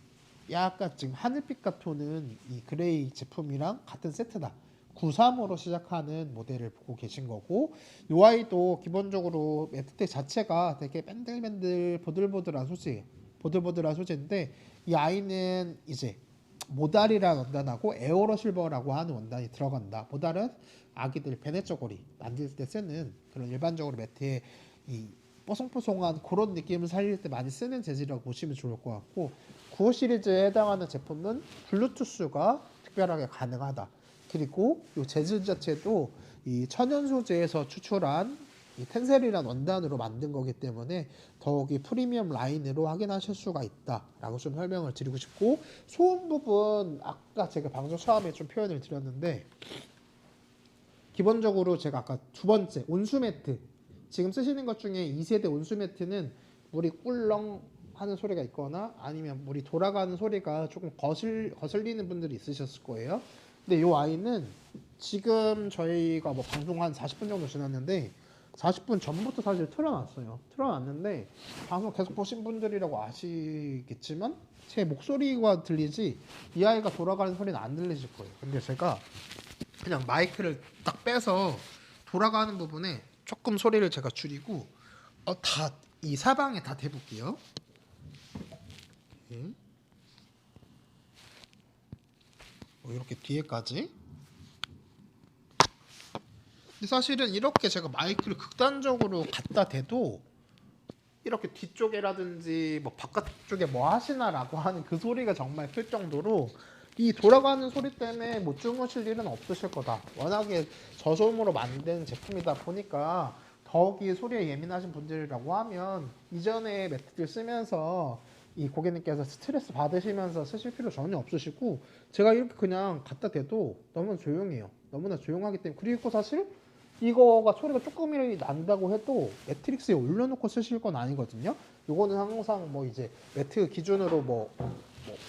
약간 지금 하늘빛 톤은 이 그레이 제품이랑 같은 세트다. 93으로 시작하는 모델을 보고 계신 거고, 이 아이도 기본적으로 매트텍 자체가 되게 밴들밴들 보들보들한 소재, 보들보들한 소재인데, 이 아이는 이제 모달이라는 원단하고 에어로 실버라고 하는 원단이 들어간다. 모달은 아기들 베네저고리 만들 때 쓰는 그런 일반적으로 매트에 이 뽀송뽀송한 그런 느낌을 살릴 때 많이 쓰는 재질이라고 보시면 좋을 것 같고, 95 시리즈에 해당하는 제품은 블루투스가 특별하게 가능하다. 그리고 이 재질 자체도 이 천연 소재에서 추출한 이 텐셀이라는 원단으로 만든 거기 때문에 더욱이 프리미엄 라인으로 확인하실 수가 있다라고 좀 설명을 드리고 싶고, 소음 부분 아까 제가 방송 처음에 좀 표현을 드렸는데, 기본적으로 제가 아까 두 번째 온수 매트, 지금 쓰시는 것 중에 2세대 온수 매트는 물이 꿀렁 하는 소리가 있거나 아니면 물이 돌아가는 소리가 조금 거슬리는 분들이 있으셨을 거예요. 근데 이 아이는 지금 저희가 뭐 방송 한 40분 정도 지났는데 40분 전부터 사실 틀어놨어요. 틀어놨는데 방송 계속 보신 분들이라고 아시겠지만 제 목소리가 들리지 이 아이가 돌아가는 소리는 안 들리실 거예요. 근데 제가 그냥 마이크를 딱 빼서 돌아가는 부분에 조금 소리를 제가 줄이고 다 이 사방에 다 대볼게요. 이렇게 뒤에까지. 근데 사실은 이렇게 제가 마이크를 극단적으로 갖다 대도 이렇게 뒤쪽에라든지 뭐 바깥쪽에 뭐 하시나라고 하는 그 소리가 정말 클 정도로 이 돌아가는 소리 때문에 못 주무실 일은 없으실 거다. 워낙에 저소음으로 만든 제품이다 보니까 더욱이 소리에 예민하신 분들이라고 하면 이전에 매트를 쓰면서 이 고객님께서 스트레스 받으시면서 쓰실 필요 전혀 없으시고 제가 이렇게 그냥 갖다 대도 너무 조용해요. 너무나 조용하기 때문에 그리고 사실 이거가 소리가 조금이라도 난다고 해도 매트릭스에 올려놓고 쓰실 건 아니거든요. 요거는 항상 뭐 이제 매트 기준으로 뭐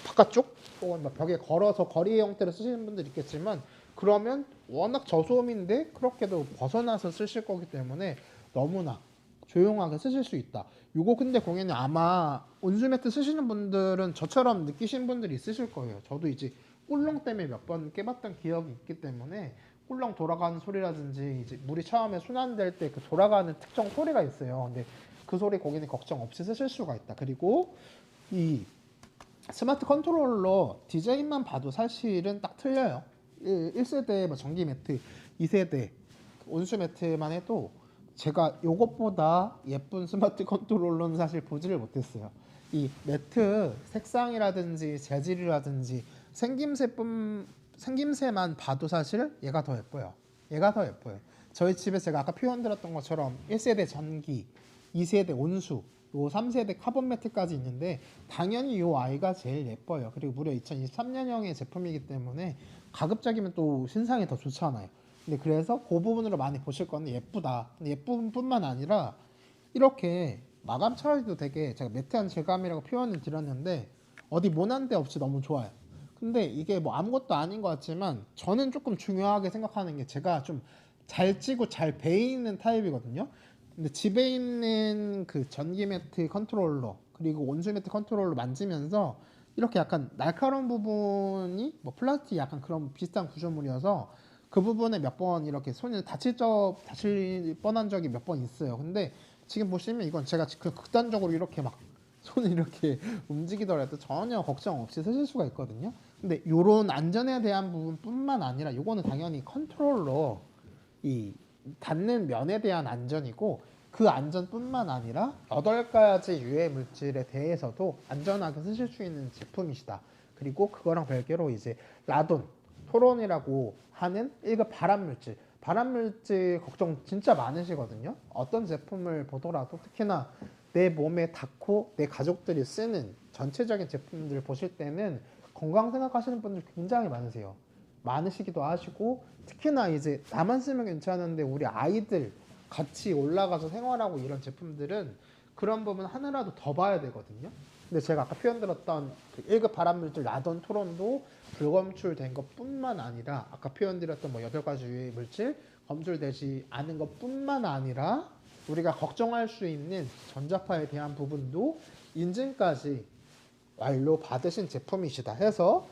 바깥쪽 혹은 뭐 벽에 걸어서 거리 형태로 쓰시는 분들 있겠지만 그러면 워낙 저소음인데 그렇게도 벗어나서 쓰실 거기 때문에 너무나 조용하게 쓰실 수 있다. 요거 근데 고객님 아마 온수 매트 쓰시는 분들은 저처럼 느끼시는 분들이 있으실 거예요. 저도 이제 꿀렁 때문에 몇 번 깨봤던 기억이 있기 때문에 꿀렁 돌아가는 소리라든지 이제 물이 처음에 순환될 때 그 돌아가는 특정 소리가 있어요. 근데 그 소리 고객님 걱정 없이 쓰실 수가 있다. 그리고 이 스마트 컨트롤러 디자인만 봐도 사실은 딱 틀려요. 1세대 뭐 전기 매트, 2세대 온수 매트만 해도 제가 요것보다 예쁜 스마트 컨트롤러는 사실 보지를 못했어요. 이 매트 색상이라든지 재질이라든지 생김새만 봐도 사실 얘가 더 예뻐요. 얘가 더 예뻐요. 저희 집에 제가 아까 표현드렸던 것처럼 1세대 전기, 2세대 온수, 요 3세대 카본 매트까지 있는데 당연히 요 아이가 제일 예뻐요. 그리고 무려 2023년형의 제품이기 때문에 가급적이면 또 신상이 더 좋잖아요. 근데 그래서 그 부분으로 많이 보실 건데 예쁘다. 근데 예쁜 뿐만 아니라 이렇게 마감 처리도 되게 제가 매트한 질감이라고 표현을 드렸는데 어디 모난 데 없이 너무 좋아요. 근데 이게 뭐 아무것도 아닌 것 같지만 저는 조금 중요하게 생각하는 게 제가 좀 잘 찌고 잘 베이는 타입이거든요. 근데 집에 있는 그 전기 매트 컨트롤러 그리고 온수 매트 컨트롤러 만지면서 이렇게 약간 날카로운 부분이 뭐 플라스틱 약간 그런 비슷한 구조물이어서 그 부분에 몇 번 이렇게 손이 다칠 뻔한 적이 몇 번 있어요. 근데 지금 보시면 이건 제가 그 극단적으로 이렇게 막 손을 이렇게 움직이더라도 전혀 걱정 없이 쓰실 수가 있거든요. 근데 요런 안전에 대한 부분뿐만 아니라 요거는 당연히 컨트롤러 이 닿는 면에 대한 안전이고 그 안전뿐만 아니라 8가지 유해 물질에 대해서도 안전하게 쓰실 수 있는 제품이시다. 그리고 그거랑 별개로 이제 라돈, 토론이라고 하는 1급 발암물질, 발암물질 걱정 진짜 많으시거든요. 어떤 제품을 보더라도 특히나 내 몸에 닿고 내 가족들이 쓰는 전체적인 제품들을 보실 때는 건강 생각하시는 분들 굉장히 많으세요. 많으시기도 하시고 특히나 이제 나만 쓰면 괜찮은데 우리 아이들 같이 올라가서 생활하고 이런 제품들은 그런 부분 하나라도 더 봐야 되거든요. 근데 제가 아까 표현드렸던 그 1급 발암물질 라돈 토론도 불검출된 것뿐만 아니라 아까 표현드렸던 뭐 8가지 유해 물질 검출되지 않은 것뿐만 아니라 우리가 걱정할 수 있는 전자파에 대한 부분도 인증까지 완료 받으신 제품이시다 해서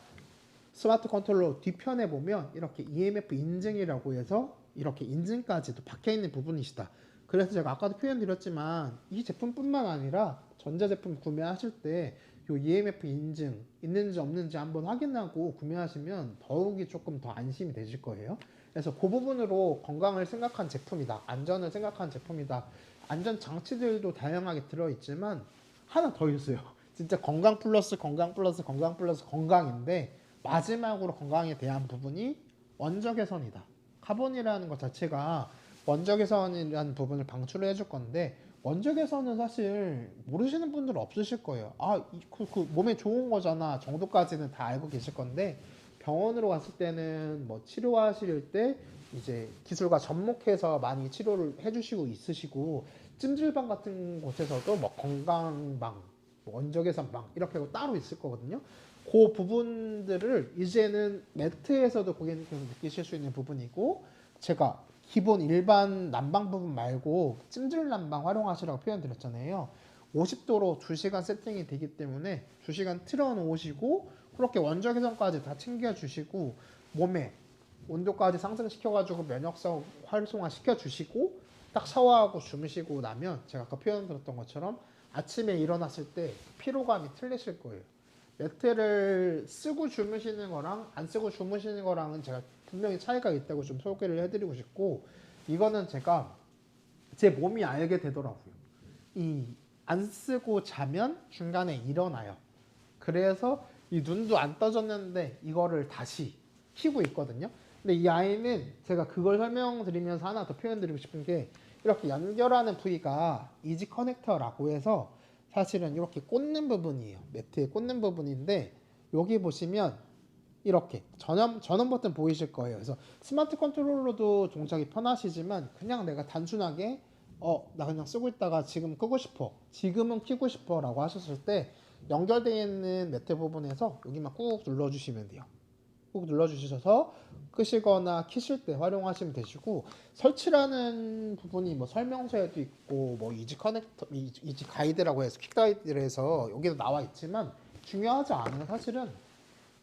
스마트 컨트롤러 뒤편에 보면 이렇게 EMF 인증이라고 해서 이렇게 인증까지도 박혀 있는 부분이시다. 그래서 제가 아까도 표현드렸지만 이 제품뿐만 아니라 전자제품 구매하실 때 이 EMF 인증 있는지 없는지 한번 확인하고 구매하시면 더욱이 조금 더 안심이 되실 거예요. 그래서 그 부분으로 건강을 생각한 제품이다. 안전을 생각한 제품이다. 안전 장치들도 다양하게 들어있지만 하나 더 있어요. 진짜 건강 플러스 건강 플러스 건강 플러스 건강인데 마지막으로 건강에 대한 부분이 원적 개선이다. 카본이라는 것 자체가 원적 개선이라는 부분을 방출을 해줄 건데 원적 개선은 사실 모르시는 분들은 없으실 거예요. 아, 그 몸에 좋은 거잖아 정도까지는 다 알고 계실 건데 병원으로 갔을 때는 뭐 치료하실 때 이제 기술과 접목해서 많이 치료를 해주시고 있으시고 찜질방 같은 곳에서도 뭐 건강방, 뭐 원적 개선방 이렇게 따로 있을 거거든요. 그 부분들을 이제는 매트에서도 고객님께서 느끼실 수 있는 부분이고 제가 기본 일반 난방 부분 말고 찜질 난방 활용하시라고 표현 드렸잖아요. 50도로 2시간 세팅이 되기 때문에 2시간 틀어 놓으시고 그렇게 원적 개선까지 다 챙겨 주시고 몸에 온도까지 상승시켜 가지고 면역성 활성화 시켜 주시고 딱 샤워하고 주무시고 나면 제가 아까 표현 드렸던 것처럼 아침에 일어났을 때 피로감이 틀리실 거예요. 매트를 쓰고 주무시는 거랑 안 쓰고 주무시는 거랑은 제가 분명히 차이가 있다고 좀 소개를 해드리고 싶고 이거는 제가 제 몸이 알게 되더라고요. 이 안 쓰고 자면 중간에 일어나요. 그래서 이 눈도 안 떠졌는데 이거를 다시 켜고 있거든요. 근데 이 아이는 제가 그걸 설명드리면서 하나 더 표현드리고 싶은 게 이렇게 연결하는 부위가 이지 커넥터라고 해서 사실은 이렇게 꽂는 부분이에요. 매트에 꽂는 부분인데 여기 보시면 이렇게 전원 버튼 보이실 거예요. 그래서 스마트 컨트롤러도 동작이 편하시지만 그냥 내가 단순하게 나 그냥 쓰고 있다가 지금 끄고 싶어, 지금은 켜고 싶어 라고 하셨을 때 연결되어 있는 매트 부분에서 여기만 꾹 눌러주시면 돼요. 꾹 눌러주셔서 끄시거나 키실 때 활용하시면 되시고, 설치라는 부분이 뭐 설명서에도 있고 뭐 이지 커넥터, 이지 가이드라고 해서 퀵 가이드를 해서 여기도 나와 있지만 중요하지 않아요. 사실은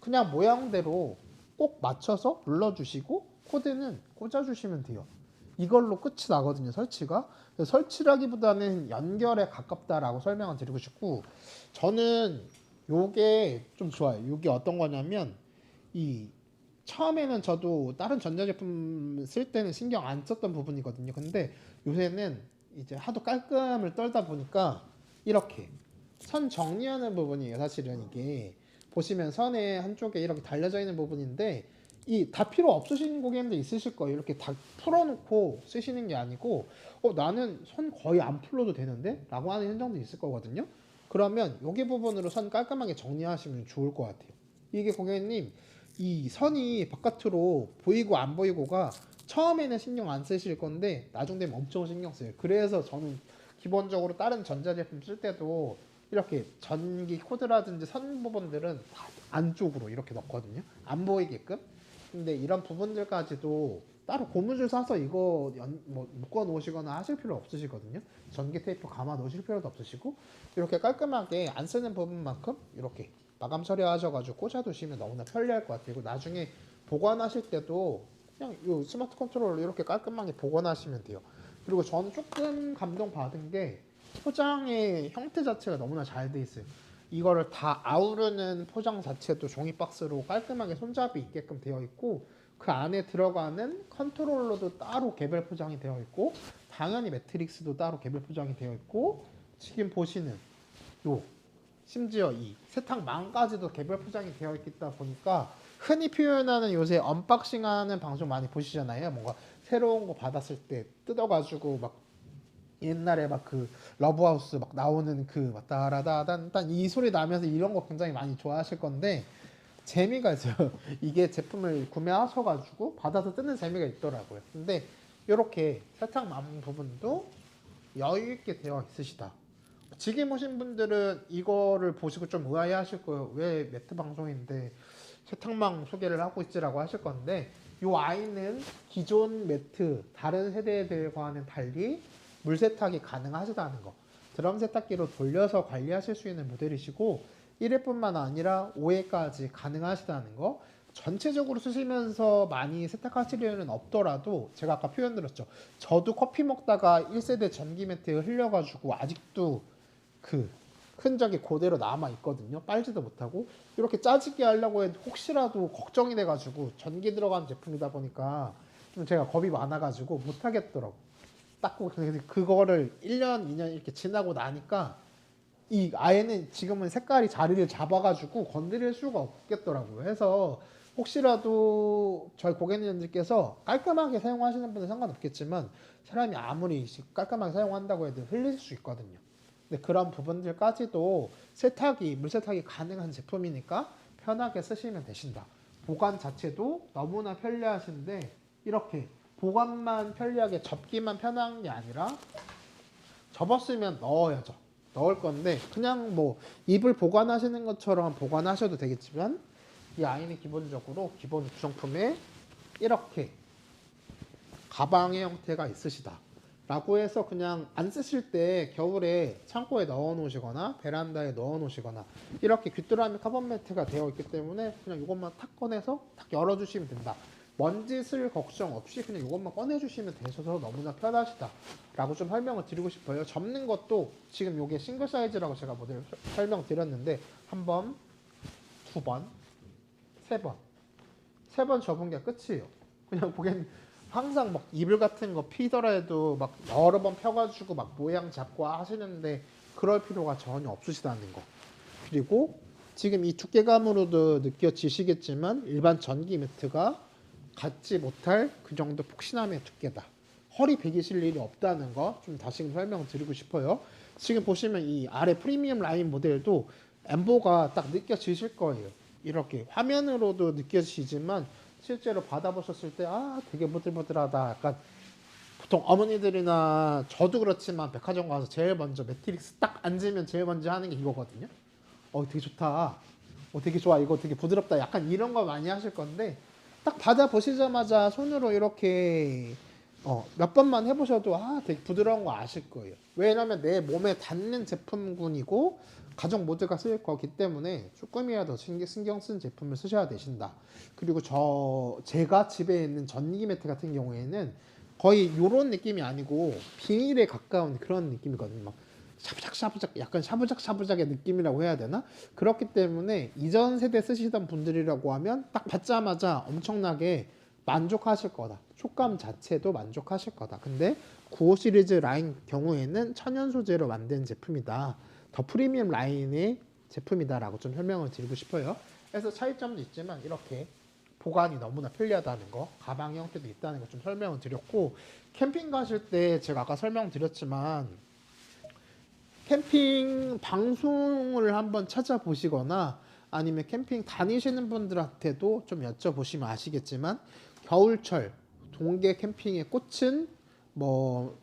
그냥 모양대로 꼭 맞춰서 눌러주시고 코드는 꽂아주시면 돼요. 이걸로 끝이 나거든요, 설치가. 설치라기보다는 연결에 가깝다라고 설명을 드리고 싶고, 저는 요게 좀 좋아요. 요게 어떤 거냐면, 이 처음에는 저도 다른 전자제품 쓸 때는 신경 안 썼던 부분이거든요. 근데 요새는 이제 하도 깔끔을 떨다 보니까 이렇게 선 정리하는 부분이에요. 사실은 이게 보시면 선에 한쪽에 이렇게 달려져 있는 부분인데, 이 다 필요 없으신 고객님들 있으실 거예요. 이렇게 다 풀어놓고 쓰시는 게 아니고 나는 선 거의 안 풀어도 되는데? 라고 하는 현장도 있을 거거든요. 그러면 여기 부분으로 선 깔끔하게 정리하시면 좋을 것 같아요. 이게 고객님, 이 선이 바깥으로 보이고 안 보이고가 처음에는 신경 안 쓰실 건데 나중 되면 엄청 신경 써요. 그래서 저는 기본적으로 다른 전자제품 쓸 때도 이렇게 전기 코드라든지 선 부분들은 다 안쪽으로 이렇게 넣거든요. 안 보이게끔. 근데 이런 부분들까지도 따로 고무줄 사서 이거 묶어 놓으시거나 하실 필요 없으시거든요. 전기 테이프 감아 놓으실 필요도 없으시고, 이렇게 깔끔하게 안 쓰는 부분만큼 이렇게 마감 처리하셔가지고 꽂아두시면 너무나 편리할 것 같아요. 그리고 나중에 보관하실 때도 그냥 이 스마트 컨트롤로 이렇게 깔끔하게 보관하시면 돼요. 그리고 저는 조금 감동받은 게 포장의 형태 자체가 너무나 잘 돼 있어요. 이거를 다 아우르는 포장 자체도 종이 박스로 깔끔하게 손잡이 있게끔 되어 있고, 그 안에 들어가는 컨트롤러도 따로 개별 포장이 되어 있고, 당연히 매트릭스도 따로 개별 포장이 되어 있고, 지금 보시는 요 심지어 이 세탁망까지도 개별 포장이 되어 있다 보니까, 흔히 표현하는 요새 언박싱하는 방송 많이 보시잖아요. 뭔가 새로운 거 받았을 때 뜯어가지고 막 옛날에 막 그 러브하우스 막 나오는 그 막 따라다단단 이 소리 나면서 이런 거 굉장히 많이 좋아하실 건데, 재미가 있어요. 이게 제품을 구매하셔가지고 받아서 뜯는 재미가 있더라고요. 근데 이렇게 세탁망 부분도 여유 있게 되어 있으시다. 지금 오신 분들은 이거를 보시고 좀 의아해하실 거예요. 왜 매트 방송인데 세탁망 소개를 하고 있지라고 하실 건데, 이 아이는 기존 매트 다른 세대들과는 달리 물 세탁이 가능하시다는 거. 드럼 세탁기로 돌려서 관리하실 수 있는 모델이시고 1회뿐만 아니라 5회까지 가능하시다는 거. 전체적으로 쓰시면서 많이 세탁하실 일은 없더라도 제가 아까 표현드렸죠. 저도 커피 먹다가 1세대 전기 매트에 흘려가지고 아직도 그 흔적이 그대로 남아 있거든요. 빨지도 못하고. 이렇게 짜지게 하려고 해도 혹시라도 걱정이 돼가지고, 전기 들어간 제품이다 보니까 좀 제가 겁이 많아가지고 못하겠더라고. 닦고. 그거를 1년 2년 이렇게 지나고 나니까 이 아이는 지금은 색깔이 자리를 잡아가지고 건드릴 수가 없겠더라고요. 해서 혹시라도 저희 고객님들께서 깔끔하게 사용하시는 분은 상관없겠지만, 사람이 아무리 깔끔하게 사용한다고 해도 흘릴 수 있거든요. 근데 그런 부분들까지도 물 세탁이 가능한 제품이니까 편하게 쓰시면 되신다. 보관 자체도 너무나 편리하신데, 이렇게 보관만 편리하게 접기만 편한 게 아니라 접었으면 넣어야죠. 넣을 건데 그냥 뭐 이불 보관하시는 것처럼 보관하셔도 되겠지만, 이 아이는 기본적으로 기본 구성품에 이렇게 가방의 형태가 있으시다 라고 해서 그냥 안 쓰실 때 겨울에 창고에 넣어 놓으시거나 베란다에 넣어 놓으시거나, 이렇게 귀뚜라미 카본 매트가 되어 있기 때문에 그냥 이것만 탁 꺼내서 탁 열어 주시면 된다. 먼지 쓸 걱정 없이 그냥 이것만 꺼내 주시면 되셔서 너무나 편하시다 라고 좀 설명을 드리고 싶어요. 접는 것도 지금 이게 싱글 사이즈라고 제가 모델 설명드렸는데, 한 번, 두 번, 세 번, 세 번 접은 게 끝이에요. 그냥 고객님 항상 막 이불 같은 거 피더라도 막 여러 번 펴가지고 막 모양 잡고 하시는데 그럴 필요가 전혀 없으시다는 거. 그리고 지금 이 두께감으로도 느껴지시겠지만 일반 전기 매트가 갖지 못할 그 정도 폭신함의 두께다. 허리 베기실 일이 없다는 거 좀 다시 설명드리고 싶어요. 지금 보시면 이 아래 프리미엄 라인 모델도 엠보가 딱 느껴지실 거예요. 이렇게 화면으로도 느껴지지만 실제로 받아보셨을 때 되게 보들보들하다. 약간 보통 어머니들이나 저도 그렇지만 백화점 가서 제일 먼저 매트릭스 딱 앉으면 제일 먼저 하는 게 이거거든요. 되게 좋다. 되게 좋아. 이거 되게 부드럽다. 약간 이런 거 많이 하실 건데 딱 받아보시자마자 손으로 이렇게 몇 번만 해보셔도 되게 부드러운 거 아실 거예요. 왜냐면 내 몸에 닿는 제품군이고 가족 모두가 쓸 거기 때문에 조금이라도 신경 쓴 제품을 쓰셔야 되신다. 그리고 제가 집에 있는 전기 매트 같은 경우에는 거의 이런 느낌이 아니고 비닐에 가까운 그런 느낌이거든요. 막 샤브작 약간 샤브작의 느낌이라고 해야 되나? 그렇기 때문에 이전 세대 쓰시던 분들이라고 하면 딱 받자마자 엄청나게 만족하실 거다. 촉감 자체도 만족하실 거다. 근데 95 시리즈 라인 경우에는 천연 소재로 만든 제품이다. 더 프리미엄 라인의 제품이다라고 좀 설명을 드리고 싶어요. 그래서 차이점도 있지만 이렇게 보관이 너무나 편리하다는 거, 가방 형태도 있다는 거 좀 설명을 드렸고, 캠핑 가실 때 제가 아까 설명드렸지만 캠핑 방송을 한번 찾아보시거나 아니면 캠핑 다니시는 분들한테도 좀 여쭤보시면 아시겠지만 겨울철 동계 캠핑의 꽃은 뭐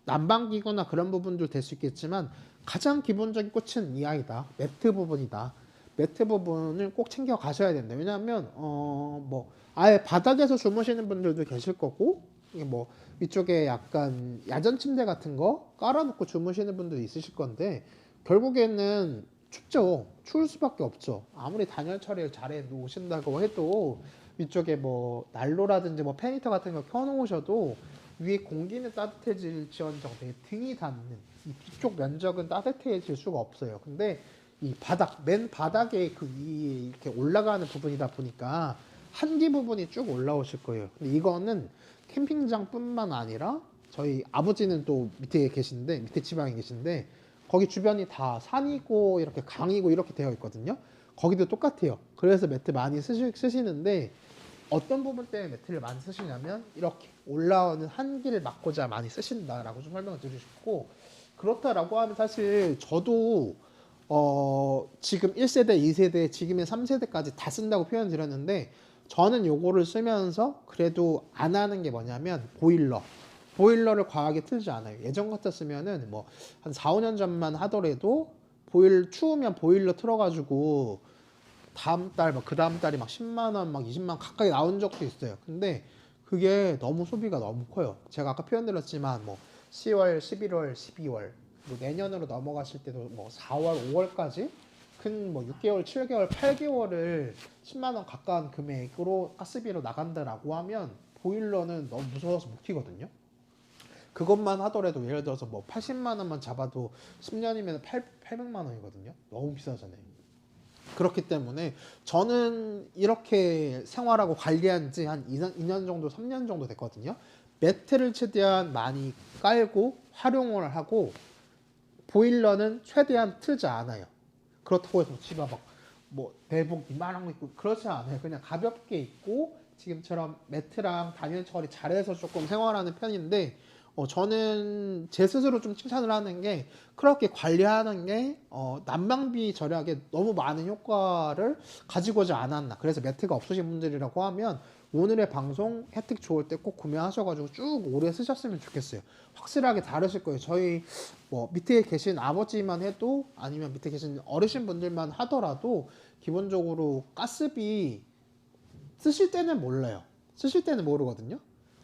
난방기구나 그런 부분도 될 수 있겠지만 가장 기본적인 꽃은 이 아이다. 매트 부분이다. 매트 부분을 꼭 챙겨 가셔야 된다. 왜냐하면 뭐 아예 바닥에서 주무시는 분들도 계실 거고 이게 뭐 위쪽에 약간 야전 침대 같은 거 깔아놓고 주무시는 분도 있으실 건데 결국에는 춥죠. 추울 수밖에 없죠. 아무리 단열 처리를 잘해 놓으신다고 해도 위쪽에 뭐 난로라든지 뭐 페니터 같은 거 켜놓으셔도 위에 공기는 따뜻해질지언정 되게 등이 닿는 이 뒤쪽 면적은 따뜻해질 수가 없어요. 근데 이 맨 바닥에 그 위에 이렇게 올라가는 부분이다 보니까 한기 부분이 쭉 올라오실 거예요. 근데 이거는 캠핑장뿐만 아니라 저희 아버지는 또 밑에 지방에 계신데 거기 주변이 다 산이고 이렇게 강이고 이렇게 되어 있거든요. 거기도 똑같아요. 그래서 매트 많이 쓰시는데 어떤 부분 때문에 매트를 많이 쓰시냐면 이렇게 올라오는 한기를 막고자 많이 쓰신다라고 좀 설명을 드리고 싶고, 그렇다라고 하면 사실 저도 지금 1세대, 2세대, 지금의 3세대까지 다 쓴다고 표현 드렸는데 저는 요거를 쓰면서 그래도 안 하는 게 뭐냐면 보일러를 과하게 틀지 않아요. 예전 같았으면은 뭐 한 4, 5년 전만 하더라도 추우면 보일러 틀어가지고 다음 달, 그 다음 달이 막 10만 원, 막 20만 원 가까이 나온 적도 있어요. 근데 그게 너무 소비가 너무 커요. 제가 아까 표현드렸지만 뭐 10월, 11월, 12월, 그리고 내년으로 넘어가실 때도 뭐 4월, 5월까지 큰 뭐 6개월, 7개월, 8개월을 10만 원 가까운 금액으로 가스비로 나간다라고 하면 보일러는 너무 무서워서 못 키거든요. 그것만 하더라도 예를 들어서 뭐 80만 원만 잡아도 10년이면 800만 원이거든요. 너무 비싸잖아요. 그렇기 때문에 저는 이렇게 생활하고 관리한 지 한 2년 정도, 3년 정도 됐거든요. 매트를 최대한 많이 깔고 활용을 하고 보일러는 최대한 틀지 않아요. 그렇다고 해서 집에 뭐 대복 이만한 거 있고 그렇지 않아요. 그냥 가볍게 입고 지금처럼 매트랑 단열 처리 잘해서 조금 생활하는 편인데 저는 제 스스로 좀 칭찬을 하는 게 그렇게 관리하는 게 난방비 절약에 너무 많은 효과를 가지고자 않았나. 그래서 매트가 없으신 분들이라고 하면 오늘의 방송 혜택 좋을 때 꼭 구매하셔가지고 쭉 오래 쓰셨으면 좋겠어요. 확실하게 다르실 거예요. 저희 뭐 밑에 계신 아버지만 해도 아니면 밑에 계신 어르신 분들만 하더라도 기본적으로 가스비 쓰실 때는 몰라요. 쓰실 때는 모르거든요.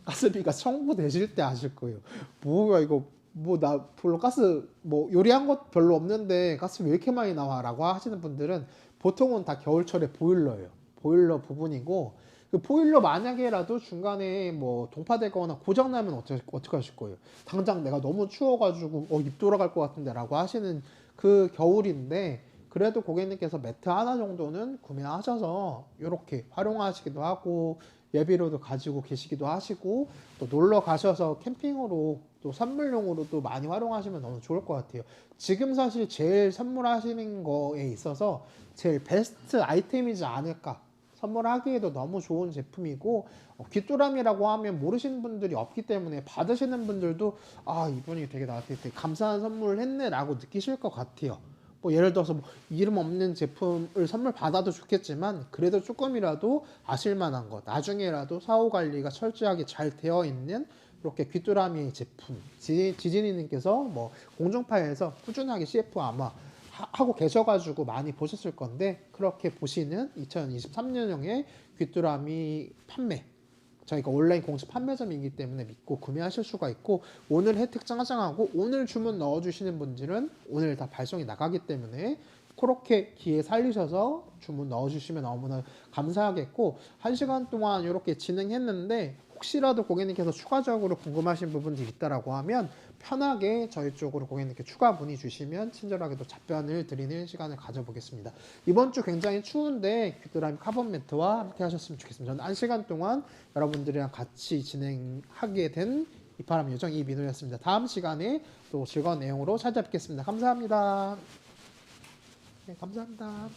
가스비가 청구되실 때 아실 거예요. 뭐야 이거 뭐 나 별로 가스 뭐 요리한 것 별로 없는데 가스 왜 이렇게 많이 나와라고 하시는 분들은 보통은 다 겨울철에 보일러예요. 보일러 부분이고 그 보일러 만약에라도 중간에 뭐 동파되거나 고장나면 어떻게 하실 거예요? 당장 내가 너무 추워가지고 입 돌아갈 것 같은데라고 하시는 그 겨울인데 그래도 고객님께서 매트 하나 정도는 구매하셔서 이렇게 활용하시기도 하고 예비로도 가지고 계시기도 하시고 또 놀러 가셔서 캠핑으로 또 선물용으로 또 많이 활용하시면 너무 좋을 것 같아요. 지금 사실 제일 선물하시는 거에 있어서 제일 베스트 아이템이지 않을까 선물하기에도 너무 좋은 제품이고 귀뚜라미라고 하면 모르시는 분들이 없기 때문에 받으시는 분들도 아 이분이 되게 나한테 되게 감사한 선물을 했네라고 느끼실 것 같아요. 뭐 예를 들어서 뭐 이름 없는 제품을 선물 받아도 좋겠지만 그래도 조금이라도 아실 만한 것 나중에라도 사후 관리가 철저하게 잘 되어 있는 이렇게 귀뚜라미 제품 지진이님께서 뭐 공중파에서 꾸준하게 CF 아마 하고 계셔가지고 많이 보셨을 건데 그렇게 보시는 2023년형의 귀뚜라미 판매 저희가 온라인 공식 판매점이기 때문에 믿고 구매하실 수가 있고 오늘 혜택 짱짱하고 오늘 주문 넣어주시는 분들은 오늘 다 발송이 나가기 때문에 그렇게 기회 살리셔서 주문 넣어주시면 너무나 감사하겠고 1시간 동안 이렇게 진행했는데 혹시라도 고객님께서 추가적으로 궁금하신 부분이 있다라고 하면 편하게 저희 쪽으로 고객님께 추가 문의 주시면 친절하게 또 답변을 드리는 시간을 가져보겠습니다. 이번 주 굉장히 추운데 귀뚜라미 카본 매트와 함께 하셨으면 좋겠습니다. 저는 1시간 동안 여러분들이랑 같이 진행하게 된 이파람 요정 이민호였습니다. 다음 시간에 또 즐거운 내용으로 찾아뵙겠습니다. 감사합니다. 네, 감사합니다.